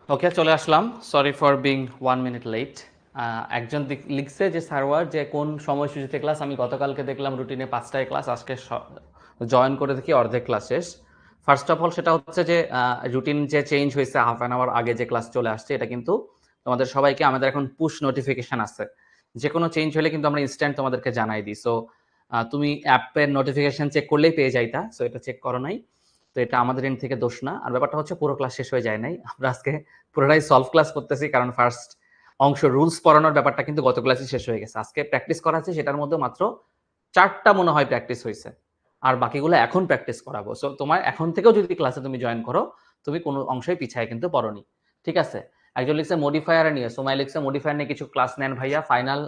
ওকে, চলে আসলাম। Sorry for being 1 minute late. একজন লিখছে যে সার্ভার যে কোন সময়সূচিতে ক্লাস। আমি গতকালকে দেখলাম রুটিনে 5টায় ক্লাস, আজকে জয়েন করে দেখি অর্ধেক ক্লাস শেষ। ফার্স্ট অফ অল সেটা হচ্ছে যে রুটিন যে চেঞ্জ হয়েছে, হাফ অ্যান আওয়ার আগে যে ক্লাস চলে আসছে, এটা কিন্তু তোমাদের সবাইকে, আমাদের এখন পুশ নোটিফিকেশন আছে, যে কোনো চেঞ্জ হলে কিন্তু আমরা ইনস্ট্যান্ট তোমাদেরকে জানাই দিই। সো তুমি অ্যাপের নোটিফিকেশন চেক করলেই পেয়ে যাইতা, সো এটা চেক করো নাই, তো এটা আমাদের এন্ড থেকে দোষ না। আর ব্যাপারটা হচ্ছে পুরো ক্লাস শেষ হয়ে যায় নাই, আমরা আজকে পুরোটাই সলভ ক্লাস করতেছি, কারণ ফার্স্ট অংশ রুলস পড়ানোর ব্যাপারটা কিন্তু গত ক্লাসে শেষ হয়ে গেছে। আজকে প্র্যাকটিস করা আছে, সেটার মধ্যে মাত্র 4টা মনে হয় প্র্যাকটিস হয়েছে, আর বাকিগুলো এখন প্র্যাকটিস করাবো। সো তোমার এখন থেকেও যদি ক্লাসে তুমি জয়েন করো, তুমি কোনো অংশই পিছায় কিন্তু পড়োনি, ঠিক আছে? একজন লিখছে মডিফায়ার নিয়ে, সোমাই লিখছে মডিফায়ার নিয়ে কিছু ক্লাস নেন ভাইয়া, ফাইনাল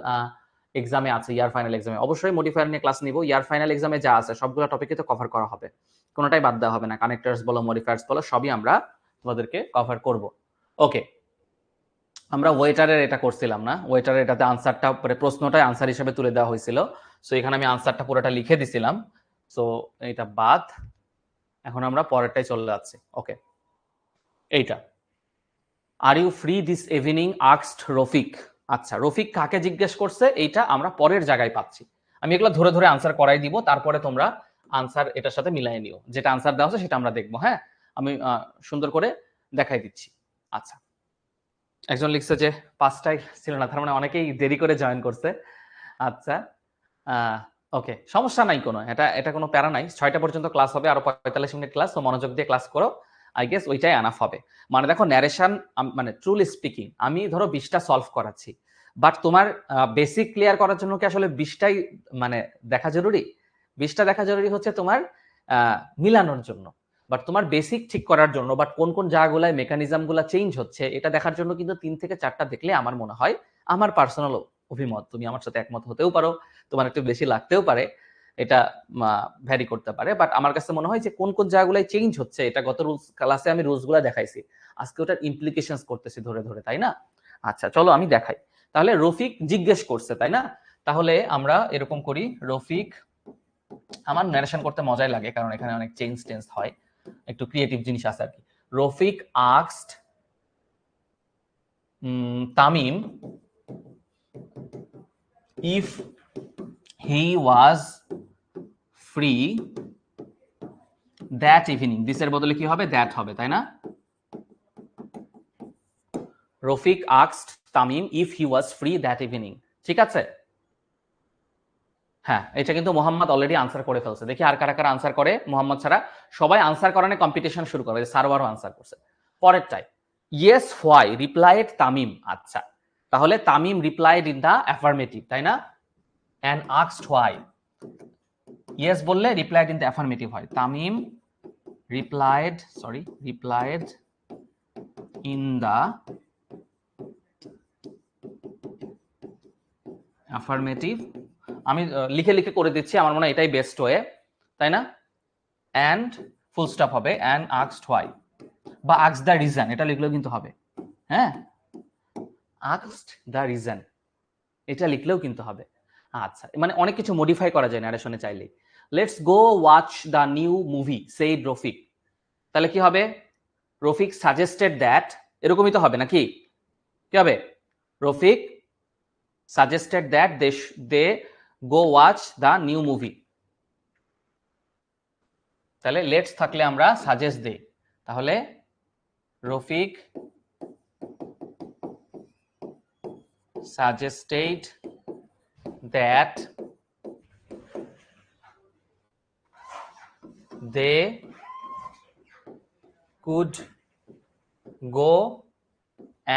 এক্সামে আছে, ইয়ার ফাইনাল এক্সামে। অবশ্যই মডিফায়ার নিয়ে ক্লাস নিব, ইয়ার ফাইনাল এক্সামে যা আছে সবগুলো টপিকে তো কভার করা হবে, কোনোটাই বাদ দেওয়া হবে না। কানেক্টার্স বলো, মডিফায়ার্স বলো, সবই আমরা তোমাদেরকে কভার করব। ওকে, আমরা ওয়েটারের এটা করছিলাম না, ওয়েটারের এটাতে আনসারটা, প্রশ্নটাই আনসার হিসেবে তুলে দেওয়া হয়েছিল। সো এখানে আমি আনসারটা পুরোটা লিখে দিছিলাম, সো এটা বাদ। এখন আমরা পরেরটাই চলে যাচ্ছি। ওকে, এইটা, are you free this evening asked Rafiq. আচ্ছা, রফিক কাকে জিজ্ঞেস করছে এইটা আমরা পরের জায়গায় পাচ্ছি। আমি এগুলো ধরে ধরে আনসার করাই দিব, তারপরে তোমরা আনসার এটার সাথে মিলাই নিও, যেটা আনসার দেওয়া আছে সেটা আমরা দেখবো। হ্যাঁ, আমি সুন্দর করে দেখাই দিচ্ছি। আচ্ছা, একজন লিখছে যে 5টায় ছিল না, তার মানে অনেকেই দেরি করে জয়েন করছে। আচ্ছা, ওকে, সমস্যা নাই কোনো, এটা এটা কোনো প্যারা নাই। 6টা পর্যন্ত ক্লাস হবে, আরো 45 মিনিট ক্লাস, তো মনোযোগ দিয়ে ক্লাস করো, আই গেস ওইটাই আনাফ হবে। মানে দেখো, ন্যারেশন, মানে ট্রুলি স্পিকিং, আমি ধরো 20টা সলভ করাচ্ছি, বাট তোমার বেসিক ক্লিয়ার করার জন্য কি আসলে 20টাই মানে দেখা জরুরি? 20টা দেখা জরুরি হচ্ছে তোমার মিলানোর জন্য, বাট তোমার বেসিক ঠিক করার জন্য, বাট কোন কোন জায়গাগুলায় মেকানিজম গুলা চেঞ্জ হচ্ছে এটা দেখার জন্য কিন্তু 3 থেকে 4টা দেখলে আমার মনে হয়, আমার পার্সোনাল অভিমত, তুমি আমার সাথে একমত হতেও পারো, তোমার একটু বেশি লাগতেও পারে, এটা ভ্যারি করতে পারে, বাট আমার কাছে মনে হয় যে কোন কোন জায়গাগুলাই চেঞ্জ হচ্ছে, এটা গত রুলস ক্লাসে আমি রুলস গুলা দেখাইছি, আজকে ওটার ইমপ্লিকেশনস করতেছি ধরে ধরে, তাই না? আচ্ছা, চলো আমি দেখাই। তাহলে রফিক জিজ্ঞেস করছে, তাই না? তাহলে আমরা এরকম করি, রফিক, আমার ন্যারেশন করতে মজাই লাগে কারণ এখানে অনেক চেঞ্জ টেন্স হয়, একটু ক্রিয়েটিভ জিনিস আছে আর কি। Rafiq asked Tamim if he was free that evening, this এর বদলে কি হবে? that হবে, তাই না? Rafiq asked Tamim if he was free that evening, ঠিক আছে? হ্যাঁ, এটা কিন্তু মোহাম্মদ অলরেডি আনসার করে ফেলছে। দেখি আর কারা কারা আনসার করে, মোহাম্মদ ছাড়া সবাই আনসার করানে কম্পিটিশন শুরু করে, সার্ভারও আনসার করছে। পরেরটাই, ইয়েস হোয়াই রিপ্লাইড তামিম। আচ্ছা, তাহলে Tamim replied in the affirmative, তাই না? and asked why, yes বললে রিপ্লাইড ইন দা অ্যাফার্মেটিভ হয়। Tamim replied in the affirmative, আমি লিখে লিখে করে দিচ্ছি, আমার মনে হয় এটাই বেস্ট ওয়ে, তাই না? and ফুল স্টপ হবে, and asked why বা asked the reason, এটা লিখলেও কিন্তু হবে। হ্যাঁ, asked the reason এটা লিখলেও কিন্তু হবে। আচ্ছা, মানে অনেক কিছু মডিফাই করা যায় ন্যারেশনে চাইলেই। Let's go watch the new movie said Rafiq, তাহলে কি হবে? রফিক সাজেস্টেড দ্যাট, এরকমই তো হবে নাকি? কি হবে? Rafiq suggested that they go watch the new movie, তাহলে লেটস থাকলে আমরা সাজেস্ট দেই, তাহলে Rafiq suggested that they could go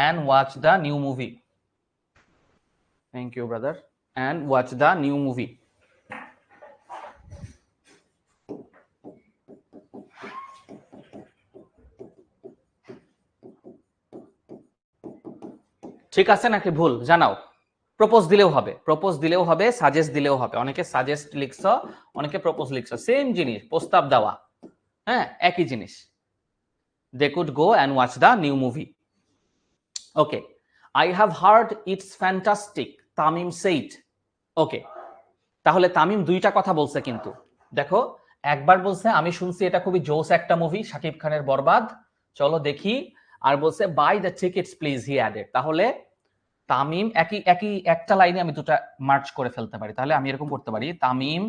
and watch the new movie. Thank you, brother. And watch the new movie. ঠিক আছে নাকি ভুল জানাও। প্রপোজ দিলেও হবে, প্রপোজ দিলেও হবে, সাজেস্ট দিলেও হবে। অনেকে সাজেস্ট লিখছো, অনেকে প্রপোজ লিখছো, সেম জিনিস, প্রস্তাব দেওয়া, হ্যাঁ, একই জিনিস। They could go and watch the new movie. Okay, I have heard it's fantastic, Tamim said. ওকে, তাহলে তামিম দুইটা কথা বলছে কিন্তু দেখো, একবার বলছে আমি শুনছি এটা খুবই জোস একটা মুভি, শাকিব খানের বরবাদ, চলো দেখি। আর বলছে buy the tickets please he added. তাহলে তামিম একই একই একটা লাইনে আমি দুটা মার্চ করে ফেলতে পারি। তাহলে আমি এরকম করতে পারি, তামিম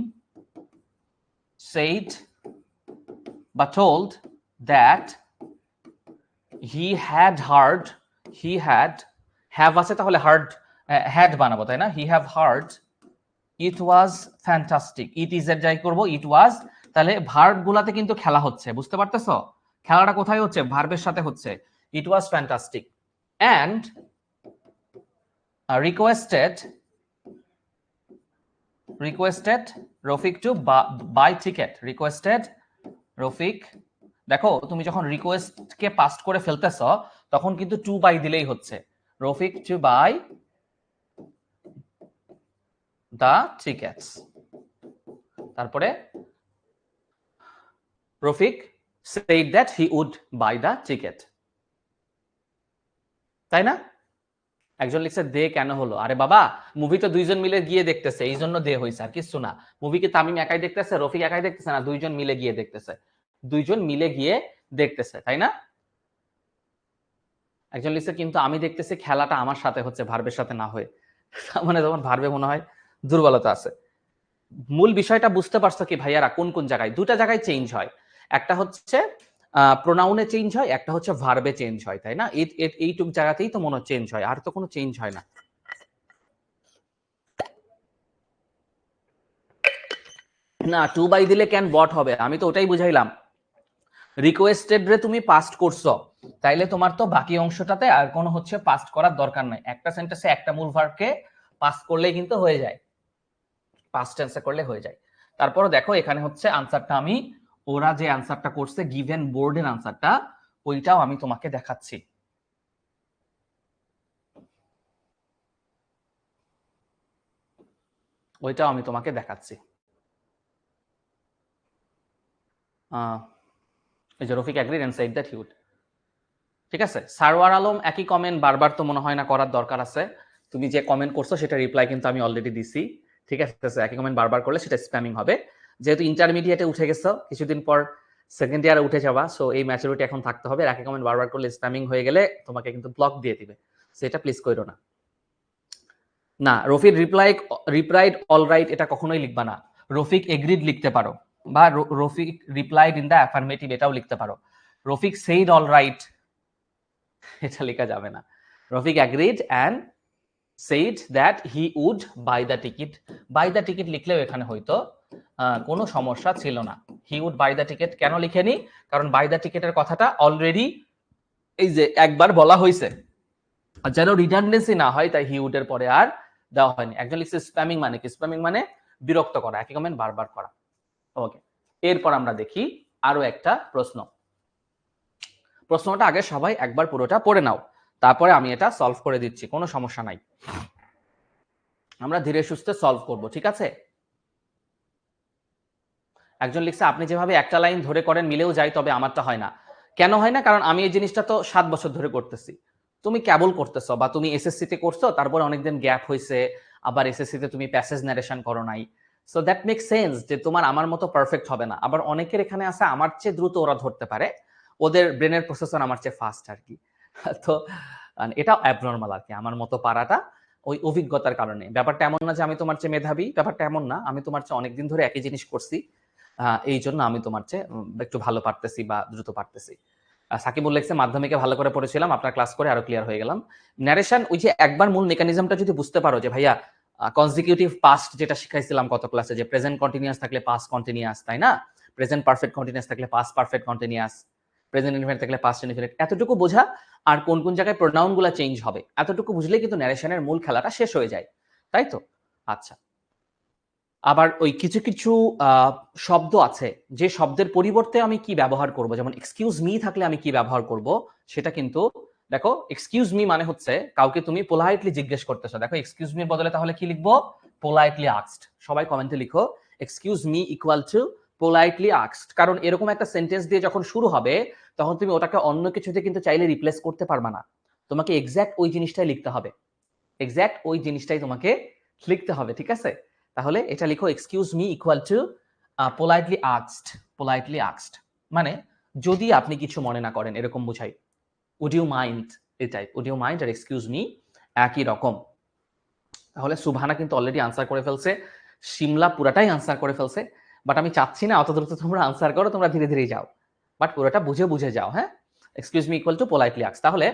said বা told that he had heard, he had have আছে তাহলে heard had বানাবো তাই না, he have heard it was fantastic, it is এর যাই করব it was, তাহলে ভার্ব গুলাতে কিন্তু খেলা হচ্ছে, বুঝতে পারতেছো? খেলাটা কোথায় হচ্ছে? ভার্বের সাথে হচ্ছে। it was fantastic and requested Rafiq to buy ticket, requested Rafiq। দেখো তুমি যখন রিকোয়েস্ট কে পাস্ট করে ফেলতেছ তখন কিন্তু টু বাই দিলেই হচ্ছে, Rafiq to buy the tickets, তারপরে Rafiq said that he would buy the ticket, তাই না? একজন লিখছে দে কেন হলো? আরে বাবা, মুভি তো দুইজন মিলে গিয়ে দেখতেছে, এই জন্য দে হইছে, আর কিছু না। মুভি কি তামিম একাই দেখতেছে, রফিক একাই দেখতেছে না, দুইজন মিলে গিয়ে দেখতেছে, দুইজন মিলে গিয়ে দেখতেছে, তাই না? একজন লিখছে কিন্তু আমি দেখতেছি খেলাটা আমার সাথে হচ্ছে, ভার্বের সাথে না হয়ে। মানে তখন ভার্বে মনে হয় দুর্বলতা আছে। মূল বিষয়টা বুঝতে পারছো কি ভাইয়ারা? কোন কোন জায়গায়? দুটা জায়গায় চেঞ্জ হয়, একটা হচ্ছে প্রোনাউনে চেঞ্জ হয়, একটা হচ্ছে ভার্বে চেঞ্জ হয়, তাই না? এইটুক জায়গাতেই তো মনে চেঞ্জ হয়, আর তো কোনো চেঞ্জ হয় না। না, টু বাই দিলে কেন বট হবে? আমি তো ওটাই বুঝাইলাম। রিকোয়েস্টেড রে তুমি পাস্ট করছো, তাইলে তোমার তো বাকি অংশটাতে আর কোনো হচ্ছে পাস্ট করার দরকার নাই। একটা সেন্টেন্সে একটা মূল ভার্বকে পাস্ট করলেই কিন্তু হয়ে যায়, পাস্ট টেন্সে করলে হয়ে যায়। তারপর দেখো এখানে হচ্ছে আনসারটা আমি, ওরা যে আনসারটা করছে গিভেন বোর্ডের আনসারটা, ওইটাও আমি তোমাকে দেখাচ্ছি। ওইটাও আমি তোমাকে দেখাচ্ছি। এই যে Rafiq agreed and said that he would. ঠিক আছে, সারওয়ার আলম একই কমেন্ট বারবার তো মনে হয় না করার দরকার আছে। তুমি যে কমেন্ট করছো সেটা রিপ্লাই কিন্তু আমি অলরেডি দিছি। ঠিক আছে, একই কমেন্ট বারবার করলে সেটা স্প্যামিং হবে। যেহেতু ইন্টারমিডিয়েটে উঠে গেছো, কিছুদিন পর সেকেন্ড ইয়ারে উঠে যাবা, সো এই ম্যাচুরিটি এখন থাকতে হবে। একই কমেন্ট বারবার করলে স্প্যামিং হয়ে গেলে তোমাকে কিন্তু ব্লক দিয়ে দিবে, সেটা প্লিজ কইরো না। না, রফিক রিপ্লাইড অলরাইট এটা কখনোই লিখবা না। রফিক এগ্রিড লিখতে পারো, বা Rafiq replied in the affirmative এটাও লিখতে পারো। রফিক সেইড অলরাইট এটা লেখা যাবে না। Rafiq agreed and said that he would buy the ticket, buy the ticket লিখলেও এখানে হয়তো কোনো সমস্যা ছিল না। He would buy the ticket কেন লিখেনি? কারণ বাই দ্য টিকিটের কথাটা অলরেডি এই যে একবার বলা হয়েছে, যেন রিডান্ডেন্সি না হয় তাই হি উড এর পরে আর দেওয়া হয়নি। একজন লিখছে স্প্যামিং মানে কি? স্প্যামিং মানে বিরক্ত করা, একই কমেন্ট বারবার করা। ওকে, এরপর আমরা দেখি আরো একটা প্রশ্ন। প্রশ্নটা আগে সবাই একবার পুরোটা পড়ে নাও, তারপরে আমি এটা সলভ করে দিচ্ছি, কোনো সমস্যা নাই। আমরা ধীরে সুস্থে সলভ করব, ঠিক আছে? একজন লিখছে আপনি যেভাবে একটা লাইন ধরে করেন মিলেও যায়, তবে আমারটা হয় না। কেন হয় না? কারণ আমি এই জিনিসটা তো 7 বছর ধরে করতেছি, তুমি কেবল করতেছো, বা তুমি এসএসসি তে করছো, তারপর অনেকদিন গ্যাপ হয়েছে, আবার এসএসসি তে তুমি প্যাসেজ ন্যারেশন করো নাই, সো দ্যাট মেক সেন্স যে তোমার আমার মতো পারফেক্ট হবে না। আবার অনেকের এখানে আছে আমার চেয়ে দ্রুত ওরা ধরতে পারে, ওদের ব্রেনের প্রসেসর আমার চেয়ে ফাস্ট আর কি। তো এটা অ্যাবনর্মাল আর কি, আমার মতো পারাটা ওই অভিজ্ঞতার কারণে। ব্যাপারটা এমন না যে আমি তোমার চেয়ে মেধাবী, ব্যাপারটা এমন না, আমি তোমার চেয়ে অনেকদিন ধরে একই জিনিস করছি, এই জন্য আমি তোমার চেয়ে একটু ভালো পারতেছি বা দ্রুত পারতেছি। সাকিবুল লেখছে মাধ্যমিকে ভালো করে পড়েছিলাম, আপনার ক্লাস করে আরো ক্লিয়ার হয়ে গেলাম। ন্যারেশন ওই যে একবার মূল মেকানিজমটা যদি বুঝতে পারো, যে ভাইয়া কনজিকিউটিভ পাস্ট যেটা শিখাইছিলাম কত ক্লাসে, যে প্রেজেন্ট কন্টিনিউয়াস থাকলে পাস্ট কন্টিনিউয়াস, তাই না? প্রেজেন্ট পারফেক্ট কন্টিনিউয়াস থাকলে past perfect continuous, present indefinite থাকলে পাস্ট ইনডিফিনিট, এতটুকু বোঝা, আর কোন কোন জায়গায় প্রোনাউন গুলা চেঞ্জ হবে, এতটুকু বুঝলেই কিন্তু ন্যারেশনের মূল খেলাটা শেষ হয়ে যায়, তাই তো? আচ্ছা, আবার ওই কিছু কিছু শব্দ আছে যে শব্দের পরিবর্তে আমি কি ব্যবহার করব, যেমন এক্সকিউজ মি থাকলে আমি কি ব্যবহার করব, সেটা কিন্তু দেখো, এক্সকিউজ মি মানে হচ্ছে কাউকে তুমি পোলাইটলি জিজ্ঞেস করতেছো। দেখো এক্সকিউজ মির বদলে তাহলে কি লিখবো? Politely asked. সবাই কমেন্টে লিখো excuse me equal to politely asked, কারণ এরকম একটা সেন্টেন্স দিয়ে যখন শুরু হবে তখন তুমি ওটাকে অন্য কিছুতে কিন্তু চাইলে রিপ্লেস করতে পারবা না, তোমাকে এক্স্যাক্ট ওই জিনিসটাই লিখতে হবে, এক্স্যাক্ট ওই জিনিসটাই তোমাকে লিখতে হবে, ঠিক আছে? তাহলে এটা লিখো excuse me equal to politely asked মানে যদি আপনি কিছু মনে না করেন, এরকম বুঝাই। উড ইউ মাইন্ড, এই টাইপ, উড ইউ মাইন্ড আর এক্সকিউজ মি একই রকম। তাহলে সুবহানা কিন্তু অলরেডি আনসার করে ফেলছে, শিমলা পুরাটাই আনসার করে ফেলছে, বাট আমি চাচ্ছি না অত দ্রুত তোমরা আনসার করো, তোমরা ধীরে ধীরে যাও, বাট পুরোটা বুঝে বুঝে যাও। হ্যাঁ, excuse me equal to politely ask. তাহলে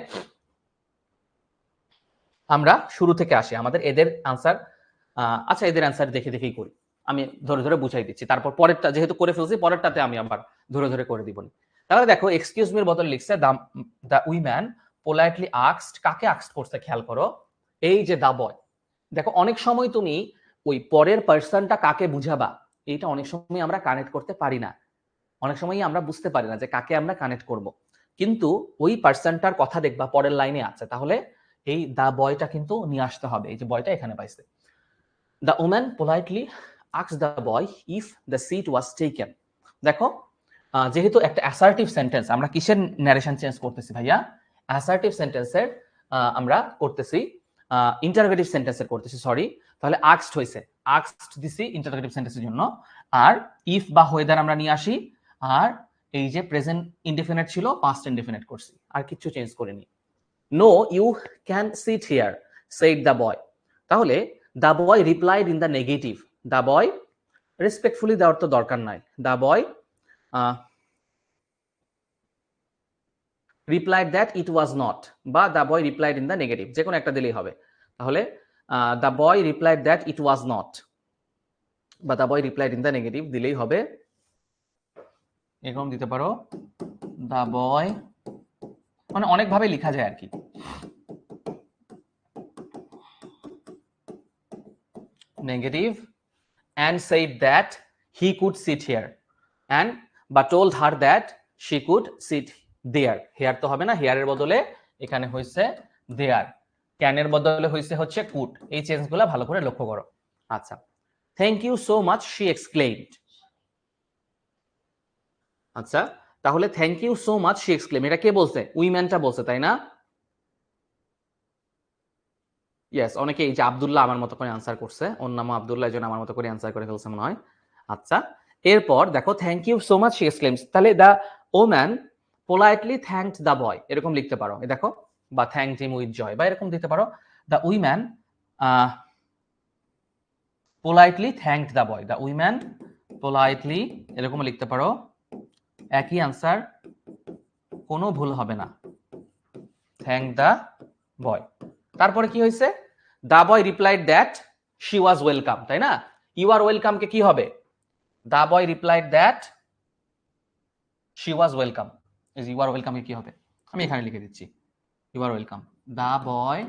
আমরা শুরু থেকে আসি, আমাদের এদের আনসার, আচ্ছা এদের আনসার দেখে দেখেই করি, আমি ধরে ধরে বুঝাই দিচ্ছি, তারপর পরেরটা যেহেতু করে ফেলছি পরেরটাতে আমি আবার ধরে ধরে করে দিব। তাহলে দেখো এক্সকিউজ মির বদলে লিখছে দা উইম্যান পোলাইটলি আস্কড, কাকে আস্কড করছে খেয়াল করো, এই যে দা বয়। দেখো অনেক সময় তুমি ওই পরের পার্সনটা কাকে বুঝাবা, এইটা অনেক সময় আমরা কানেক্ট করতে পারি না, অনেক সময় আমরা বুঝতে পারি না যে কাকে আমরা কানেক্ট করব, কিন্তু ওই পার্সনটার কথা দেখবা পরের লাইনে আছে, তাহলে এই দা বয়টা কিন্তু নিয়ে আসতে হবে, এই যে বয়টা এখানে পাইছে। The woman politely asked the boy if the seat was taken. দেখো যেহেতু একটা অ্যাসার্টিভ সেন্টেন্স, আমরা কিসের ন্যারেশন চেঞ্জ করতেছি ভাইয়া, অ্যাসার্টিভ সেন্টেন্সের আমরা করতেছি, ইন্টারোগেটিভ সেন্টেন্সের করতেছি, সরি। তাহলে আস্কড হইছে, আস্কড দিছি ইন্টারোগেটিভ সেন্টেন্সের জন্য, আর ইফ বা হোয়েদার আমরা নিয়ে আসি, আর এই যে প্রেজেন্ট ইনডিফিনিট ছিল পাস্ট ইনডিফিনিট করছি, আর কিছু চেঞ্জ করিনি। No you can sit here said the boy. তাহলে the boy replied in the negative, the boy respectfully দেওয়ার তো দরকার নাই, the boy replied that it was not, বা the boy replied in the negative, যে কোনো একটা দিলেই হবে। তাহলে the boy replied that it was not, বা the boy replied in the negative দিলেই হবে। এরকম দিতে পারো, দ্য বয়, মানে অনেকভাবে লেখা যায় আর কি। Negative and said that he could sit here, and but told her that she could sit there. Here তো হবে না, here এর বদলে এখানে হইছে there, can এর বদলে হইছে হচ্ছে could। এই চেঞ্জগুলো ভালো করে লক্ষ্য করো। আচ্ছা, thank you so much she exclaimed। আচ্ছা, তাহলে thank you so much she exclaimed, এটা কে বলছে, উইম্যানটা বলছে, তাই না? ইয়েস, অনেকে এই যে আব্দুল্লাহ আমার মতো করে আনসার করছে, ওর নাম আব্দুল্লাহ, এজন্য আমার মতো করে আনসার করে ফেলছে মনে হয়। আচ্ছা, এরপর দেখো thank you so much she exclaims, তাহলে the woman politely thanked the boy, এরকম লিখতে পারো, এই দেখো, বা থ্যাঙ্কড হিম উইথ জয়, বা এরকম দিতে পারো, দা woman politely thanked the boy, the woman politely, এরকম লিখতে পারো, একই আনসার, কোনো ভুল হবে না, থ্যাঙ্ক দা বয়। তারপরে কি হয়েছে, the boy replied that she was welcome, তাই না? ইউ আর ওয়েলকাম কে কি হবে, the boy replied that she was welcome, you are welcome কে কি হবে, আমি এখানে লিখে দিচ্ছি, you are welcome. The boy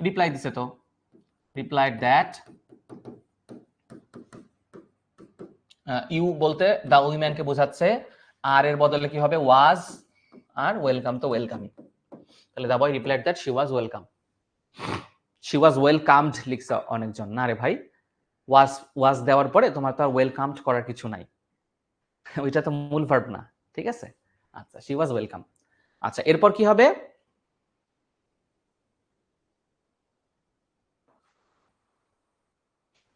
reply দিছে, তো রিপ্লাইড দ্যাট, ইউ বলতে দা উইম্যান কে বোঝাচ্ছে, আর এর বদলে কি হবে ওয়াজ, আর ওয়েলকাম তো ওয়েলকামই, তাহলে the boy replied that she was welcome. She was welcomed লিখছে অনেকজন, না রে ভাই, ওয়াজ ওয়াজ দেওয়ার পরে তোমার তো আর ওয়েলকামড করার কিছু নাই, ওইটা তো মূল ভার্ব না, ঠিক আছে? আচ্ছা, শি ওয়াজ ওয়েলকাম। আচ্ছা, এরপর কি হবে,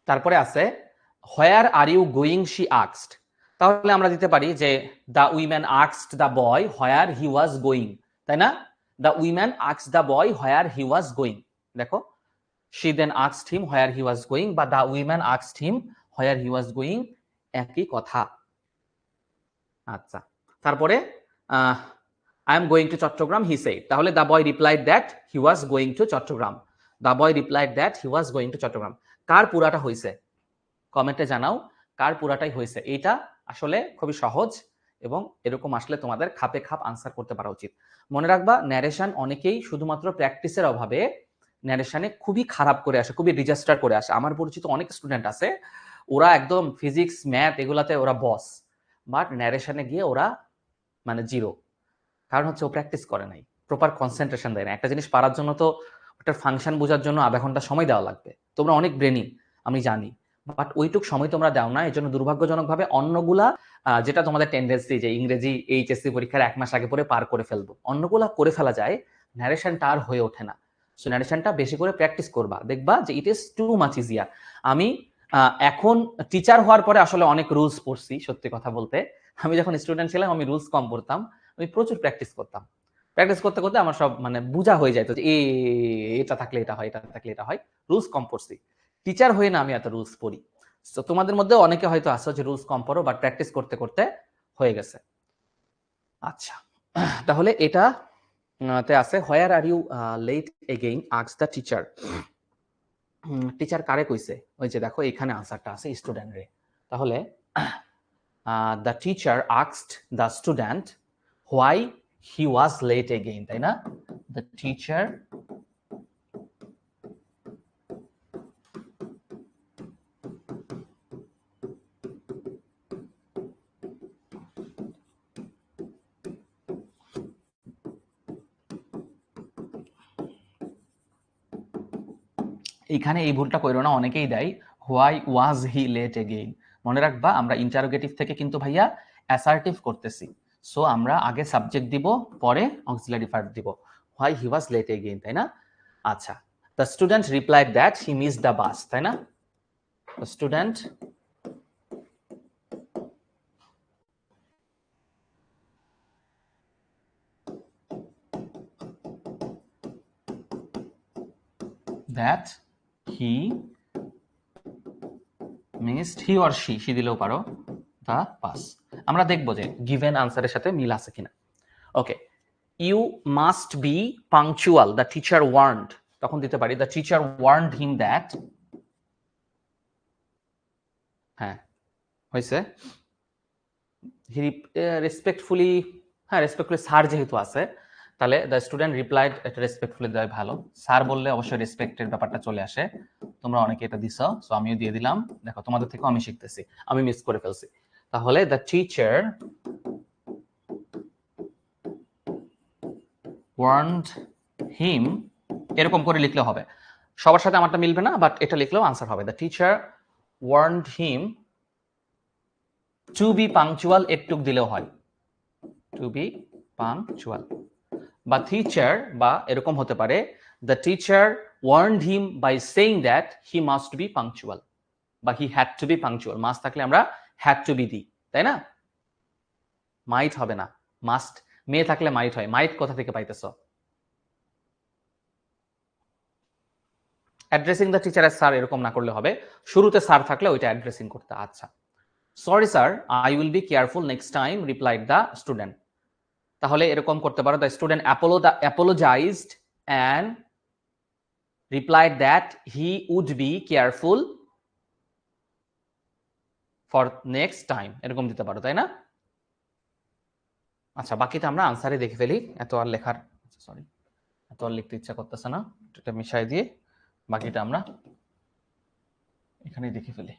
তারপরে আছে where are you going she asked. তাহলে আমরা দিতে পারি যে the woman asked the boy where he was going, তাই না? The woman asked the boy where he was going, দেখো she then asked him where he was going, বা the woman asked him where he was going, একই কথা। আচ্ছা, তারপরে I am going to Chittagong he said, তাহলে the boy replied that he was going to Chittagong, the boy replied that he was going to Chittagong. কার পুরাটা হইছে কমেন্টে জানাও, কার পুরাটাই হয়েছে। এইটা আসলে খুবই সহজ, এবং এরকম আসলে তোমাদের খাপে খাপ আনসার করতে পারা উচিত। মনে রাখবা, ন্যারেশন অনেকেই শুধুমাত্র প্র্যাকটিসের অভাবে ন্যারেশনে খুবই খারাপ করে আসে, খুবই ডিজাস্টার করে আসে। আমার পরিচিত অনেক স্টুডেন্ট আছে, ওরা একদম ফিজিক্স ম্যাথ এগুলাতে ওরা বস, বাট ন্যারেশনে গিয়ে ওরা মানে জিরো। কারণ হচ্ছে ও প্র্যাকটিস করে নাই, প্রপার কনসেন্ট্রেশন দেয় না। একটা জিনিস পারার জন্য তো ওটার ফাংশন বোঝার জন্য আধা ঘন্টা সময় দেওয়া লাগবে। তোমরা অনেক ব্রেনি, আমি জানি, বাট ওইটুক সময় তোমরা দাও না। এই জন্য দুর্ভাগ্যজনকভাবে অন্যগুলা, যেটা তোমাদের টেন্ডেন্সি যে ইংরেজি এইচএসসি পরীক্ষার 1 মাস আগে পরে পার করে ফেলবো, অন্যগুলা করে ফেলা যায়, ন্যারেশনটা আর হয়ে ওঠে না। সো ন্যারেশনটা বেশি করে প্র্যাকটিস করবা, দেখবা যে it is too much easier. আমি এখন টিচার হওয়ার পরে আসলে অনেক রুলস পড়ছি, সত্যি কথা বলতে। আমি যখন স্টুডেন্ট ছিলাম আমি রুলস কম পড়তাম, আমি প্রচুর প্র্যাকটিস করতাম। প্র্যাকটিস করতে করতে আমার সব মানে বোঝা হয়ে যায়, তো যে এটা থাকলে এটা হয়, এটা থাকলে এটা হয়, রুলস কম পড়ছি। টিচার হয়ে না আমি এত রুলস পড়ি। তো তোমাদের মধ্যে অনেকে হয়তো আসো যে রুলস কম পড়ো, বাট প্র্যাকটিস করতে করতে হয়ে গেছে। আচ্ছা, তাহলে এটা তে আছে, where are you late again ask the teacher. Teacher কারে কইছে? ওই যে দেখো এখানে আনসারটা আছে স্টুডেন্ট রে। তাহলে the teacher asked the student why he was late again, তাই না? দ্য টিচার এখানে এই ভুলটা কইরো না, অনেকেই দেয় why was he let again. মনে রাখবা আমরা ইন্টারোগেটিভ থেকে কিন্তু ভাইয়া অ্যাসার্টিভ করতেছি। সো আমরা আগে সাবজেক্ট দিব, পরে অক্সিলারি ভার্ব দিব। Why he was late again, তাই না? আচ্ছা, the student replied that he missed the bus, তাই না? The student that he missed, he or she দিলেও পারো, the bus। আমরা দেখবো যে গিভেন আনসারের সাথে মিল আছে কিনা। Okay, you must be punctual, the teacher warned, তখন দিতে পারি the teacher warned him that. হ্যাঁ হয়েছে, হি রেসপেক্টফুলি, হ্যাঁ রেসপেক্টফুলি স্যার যেহেতু আছে, তাহলে দ্য স্টুডেন্ট রিপ্লাইড, এটা রেসপেক্টফুলি দেওয়া ভালো। স্যার বললে অবশ্যই রেসপেক্টের ব্যাপারটা চলে আসে। তোমরা অনেকে এটা দিছ, সো আমিও দিয়ে দিলাম। দেখো তোমাদের থেকেও আমি শিখতেছি, আমি মিস করে ফেলছি। তাহলে দ্য টিচার ওয়ার্নড হিম, এরকম করে লিখলে হবে। সবার সাথে আমারটা মিলবে না, বাট এটা লিখলেও আনসার হবে। The teacher warned him to be punctual, এটুক দিলেও হয়, টু বি পাংচুয়াল। বা টিচার, বা এরকম হতে পারে the teacher warned him by saying that he must be punctual, বা he had to be punctual. Must থাকলে আমরা হ্যাড টু বি দিই, তাই না? মাইট হবে না, মাস্ট। মেয়ে থাকলে মাইট হয়, মাইট কোথা থেকে পাইতেছ? অ্যাড্রেসিং দ্য টিচার এর স্যার এরকম না করলে হবে, শুরুতে স্যার থাকলে ওইটা অ্যাড্রেসিং করতে। আচ্ছা, sorry sir, I will be careful next time, replied the student. তাহলে এরকম করতে পারো, the student apologised and replied that he would be careful for next time, এরকম দিতে পারো, তাই না? আচ্ছা, বাকিটা আমরা আনসারে দেখে ফেলি, এত আর লেখার, সরি এত আর লিখতে ইচ্ছা করতেছে না, এটা মিশাই দিয়ে বাকিটা আমরা এখানেই দেখে ফেলি।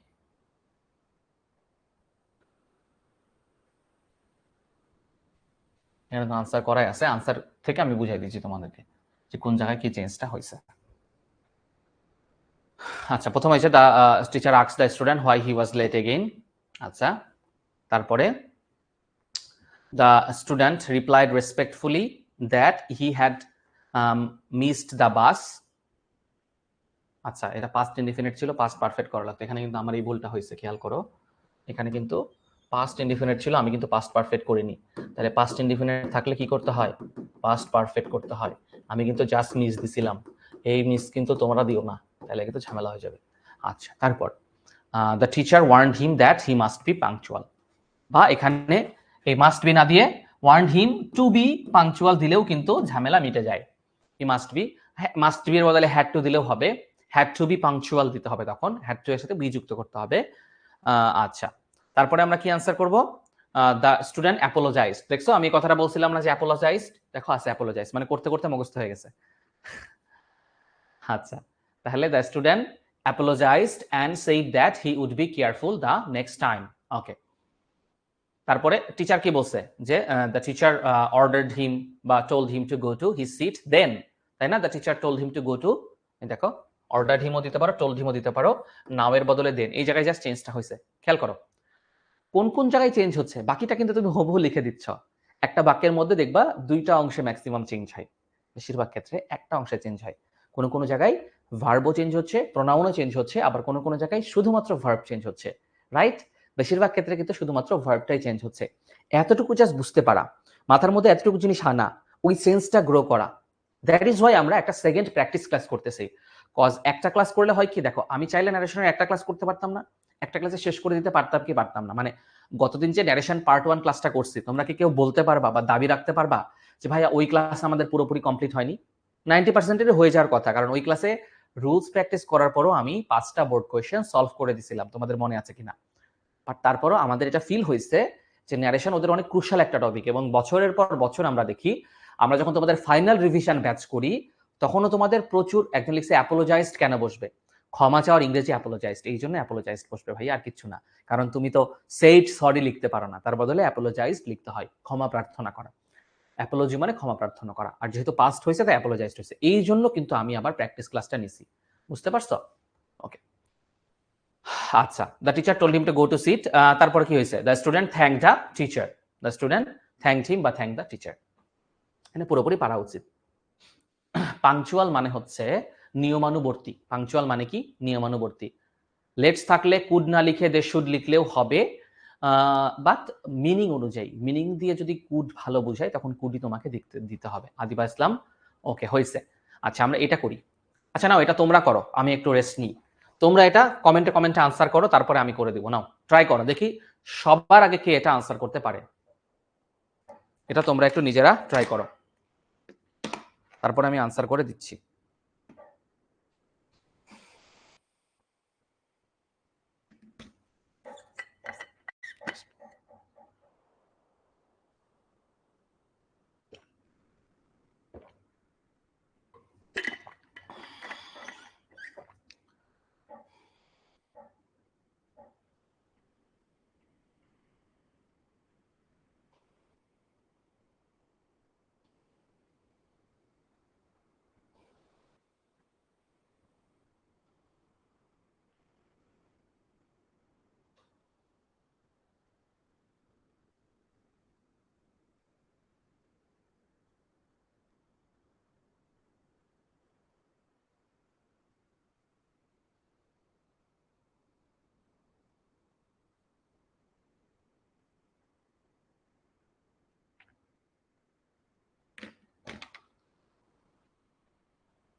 এখানে আনসার করাই আছে, আনসার থেকে আমি বুঝাই দিচ্ছি তোমাদেরকে যে কোন জায়গায় কি চেঞ্জটা হয়েছে। আচ্ছা, প্রথম হয়েছে the teacher asked the student why he was late again. আচ্ছা, তারপরে the student replied respectfully that he had missed the bus. আচ্ছা, এটা পাস্ট ইনডিফিনিট ছিল, পাস্ট পারফেক্ট করা লাগতো। এখানে কিন্তু আমার এই ভুলটা হয়েছে, খেয়াল করো। এখানে কিন্তু পাস্ট ইনডিফিনিট ছিল, আমি কিন্তু পাস্ট পারফেক্ট করিনি। তাহলে পাস্ট ইনডিফিনিট থাকলে কি করতে হয়? পাস্ট পারফেক্ট করতে হয়। আমি কিন্তু জাস্ট মিস দিছিলাম, এই মিস কিন্তু তোমরা দিও না, তাহলে কিন্তু ঝামেলা হয়ে যাবে। আচ্ছা, তারপর the teacher warned him that he must be punctual, বা এখানে এই মাস্ট বি না দিয়ে warned him to be punctual দিলেও কিন্তু ঝামেলা মিটে যায়। হি মাস্ট বি, মাস্ট বি এর বদলে হ্যাড টু দিলেও হবে, হ্যাড টু বি পাংচুয়াল দিতে হবে, তখন হ্যাড টু এর সাথে বি যুক্ত করতে হবে। আচ্ছা, তারপরে আমরা কি আনসার করব? The student apologised. দেখছো আমি কথাটা বলছিলাম না যে অ্যাপোলোজাইজড, দেখো আছে অ্যাপোলোজাইজ, মানে করতে করতে মুখস্থ হয়ে গেছে। আচ্ছা, তাহলে the student apologised and said that he would be careful the next time. Okay, তারপরে টিচার কি বলছে যে দ্য টিচার অর্ডারড হিম বা told him to go to his seat then, তাই না? The teacher told him to go to, দেখো ordered হিমও দিতে পারো, টোল্ড হিমও দিতে পারো, নাও এর বদলে দেন। এই জায়গায় জাস্ট চেঞ্জটা হয়েছে, খেয়াল করো কোন কোন জায়গায় চেঞ্জ হচ্ছে। বাকিটা কিন্তু তুমি হুবহু লিখে দিচ্ছ। একটা বাক্যের মধ্যে দেখবা দুইটা অংশে ম্যাক্সিমাম চেঞ্জ হয়, বেশিরভাগ ক্ষেত্রে একটা অংশে চেঞ্জ হয়। কোনো কোনো জায়গায় ভার্বও চেঞ্জ হচ্ছে, প্রোনাউনও চেঞ্জ হচ্ছে, আবার কোনো কোনো জায়গায় শুধুমাত্র ভার্ব চেঞ্জ হচ্ছে, রাইট? বেশিরভাগ ক্ষেত্রে কিন্তু শুধুমাত্র ভার্বটাই চেঞ্জ হচ্ছে। এতটুকু জাস্ট বুঝতে পারা, মাথার মধ্যে এতটুকু জিনিস আনা, ওই সেন্সটা গ্রো করা। দ্যাট ইজ ওয়াই আমরা একটা সেকেন্ড প্র্যাকটিস ক্লাস করতেছি। কজ একটা ক্লাস করলে হয় কি, দেখো আমি চাইলে ন্যারেশনের একটা ক্লাস করতে পারতাম না, একটা ক্লাসে শেষ করে দিতে পারতাম কি পারতাম না। মানে গতদিন যে ন্যারেশন পার্ট 1 ক্লাসটা করছি, তোমরা কি কেউ বলতে পারবা বা দাবি রাখতে পারবা যে ভাইয়া ওই ক্লাস আমাদের পুরোপুরি কমপ্লিট হয়নি? 90% হয়ে যাওয়ার কথা, কারণ ওই ক্লাসে রুলস প্র্যাকটিস করার পরও আমি 5টা বোর্ড কোয়েশ্চেন সলভ করে দিছিলাম, তোমাদের মনে আছে কিনা? বাট তারপরও আমাদের এটা ফিল হয়েছে যে ন্যারেশন ওদের অনেক ক্রুশাল একটা টপিক, এবং বছরের পর বছর আমরা দেখি, আমরা যখন তোমাদের ফাইনাল রিভিশন ব্যাচ করি তখনও তোমাদের প্রচুর, একজন লিখছে অ্যাপোলোজাইজড কেন বসবে, ক্ষমা চাওয়ার ইংরেজি অ্যাপোলোজাইজড, এই জন্য অ্যাপোলোজাইজড বসবে ভাই, আর কিছু না। কারণ তুমি তো সেইড সরি লিখতে পারো না, তার বদলে অ্যাপোলোজাইজড লিখতে হয়, ক্ষমা প্রার্থনা করা। অ্যাপোলজি মানে ক্ষমা প্রার্থনা করা, আর যেহেতু পাস্ট হয়েছে তাই অ্যাপোলোজাইজড হয়েছে, এই জন্য কিন্তু আমি আবার প্র্যাকটিস ক্লাসটা নিছি। বুঝতে পারছো? ওকে, আচ্ছা। The teacher told him to go to seat, তারপরে কি হয়েছে? The student thank the teacher, the student thank him বা থ্যাঙ্ক দ্য টিচার, এখানে পুরোপুরি পারা উচিত। পাংচুয়াল মানে হচ্ছে নিয়মানুবর্তী। পাংচুয়াল মানে কি? নিয়মানুবর্তী। লেটস থাকলে কুড না লিখে দে শুড লিখলেও হবে, বাট মিনিং অনুযায়ী, মিনিং দিয়ে যদি কুড ভালো বুঝায় তখন কুডই তোমাকে দিতে হবে। আদিবা ইসলাম, ওকে হয়েছে। আচ্ছা আমরা এটা করি। আচ্ছা নাও এটা তোমরা করো, আমি একটু রেস্ট নিই। তোমরা এটা কমেন্টে আনসার করো, তারপরে আমি করে দিব। নাও ট্রাই করো, দেখি সবার আগে কে এটা আনসার করতে পারে। এটা তোমরা একটু নিজেরা ট্রাই করো, তারপরে আমি আনসার করে দিচ্ছি।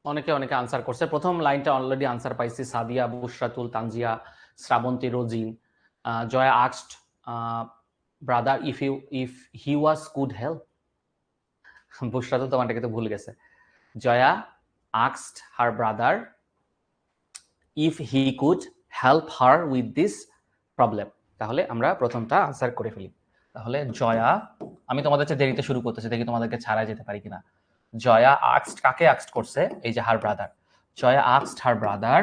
অনেকে অনেকে আনসার করছে। প্রথম লাইনটা অলরেডি আনসার পাইছি, Sadia, Bushratul, Tanzia, Srabanti, Rozin. Joya asked brother if he was could help. Bushratul তোমারটাকে তো ভুল গেছে। Joya asked her brother if he could help her with this problem. তাহলে আমরা প্রথমটা আনসার করে ফেলি। তাহলে জয়া, আমি তোমাদের চেয়ে দেরিতে শুরু করতেছি, দেখি তোমাদেরকে ছাড়াই যেতে পারি কিনা। জয়া আস্কড, কাকে আস্কড করছে? এই যে her brother. Jaya asked her brother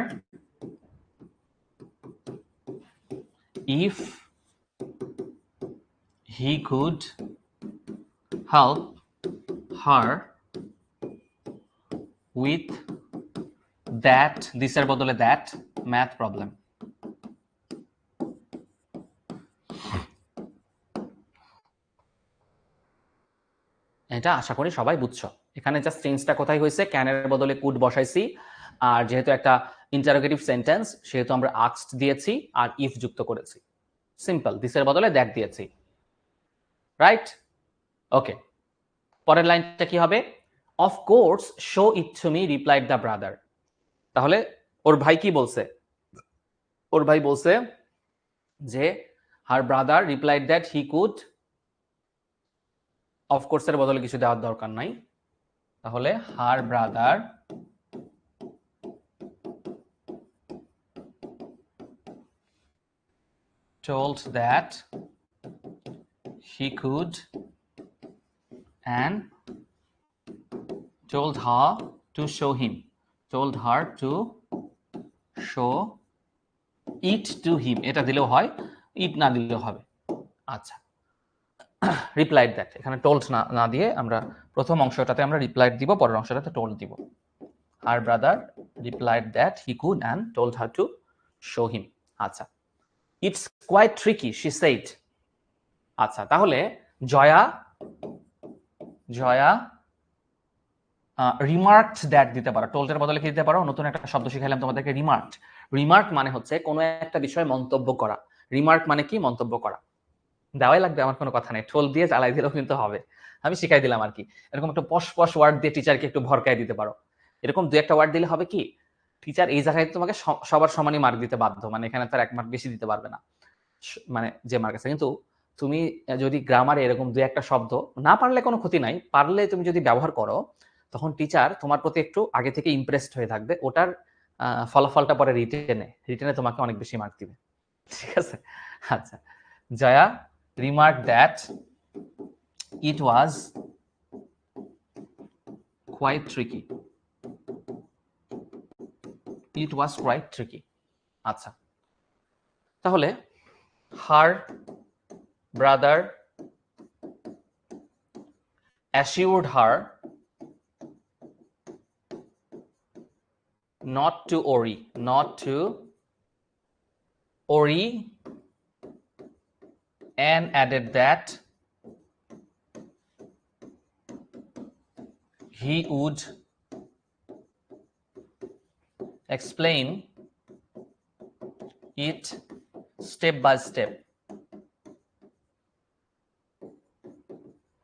if he could help her with that, this এর বদলে that math problem. এটা আশা করি সবাই বুঝছো। এখানে জাস্ট চেঞ্জটা কোথায় হয়েছে, ক্যানের বদলে কুড বসাইছি, আর যেহেতু একটা ইন্টারোগেটিভ সেন্টেন্স সেহেতু আমরা আস্কড দিয়েছি আর ইফ যুক্ত করেছি। সিম্পল, দিসের বদলে দ্যাট দিয়েছি, রাইট? ওকে, পরের লাইনটা কি হবে? Of course show it to me replied the brother. তাহলে ওর ভাই কি বলছে? ওর ভাই বলছে যে her brother replied that he could, of কোর্সের বদলে কিছু দেওয়ার দরকার নাই, তাহলে her brother told that he could and told her to show him, told her to show it to him, এটা দিলেও হয়, ইট না দিলেও হবে। আচ্ছা, রিপ্লাইড দ্যাট, এখানে টোল্ড না দিয়ে আমরা প্রথম অংশটাতে আমরা রিপ্লাইড দিব, পরের অংশটাতে টোল্ড দিব। Her brother replied that he could and told her to show him. আচ্ছা, it's quite tricky she said. আচ্ছা, তাহলে জয়া রিমার্কড দ্যাট দিতে পারো, টোল্ডের বদলে কি দিতে পারো? নতুন একটা শব্দ শিখাইলাম তোমাদেরকে, রিমার্কড। রিমার্ক মানে হচ্ছে কোনো একটা বিষয়ে মন্তব্য করা। রিমার্ক মানে কি? মন্তব্য করা। দেওয়াই লাগবে, আমার কোনো কথা নেই, টোল দিয়ে চালাই দিলেও কিন্তু হবে। আমি শিখাই দিলাম আর কি। এরকম একটা পশ পশ ওয়ার্ড দিয়ে টিচারকে একটু ভরকায় দিতে পারো। এরকম দু একটা ওয়ার্ড দিলে হবে কি, টিচার এই জায়গায় তোমাকে সবার সমানই মার্ক দিতে বাধ্য, মানে এখানে তার 1 মার্ক বেশি দিতে পারবে না, মানে যে মার্ক আছে। কিন্তু তুমি যদি গ্রামারে এরকম দু একটা শব্দ না পারলে কোনো ক্ষতি নাই, পারলে তুমি যদি ব্যবহার করো, তখন টিচার তোমার প্রতি একটু আগে থেকে ইমপ্রেসড হয়ে থাকবে। ওটার ফলাফলটা পরে রিটেনে তোমাকে অনেক বেশি মার্ক দিবে। ঠিক আছে? আচ্ছা, Jaya remark that it was quite tricky. It was quite tricky. আচ্ছা, তাহলে her brother assured her not to worry and added that he would explain it step by step.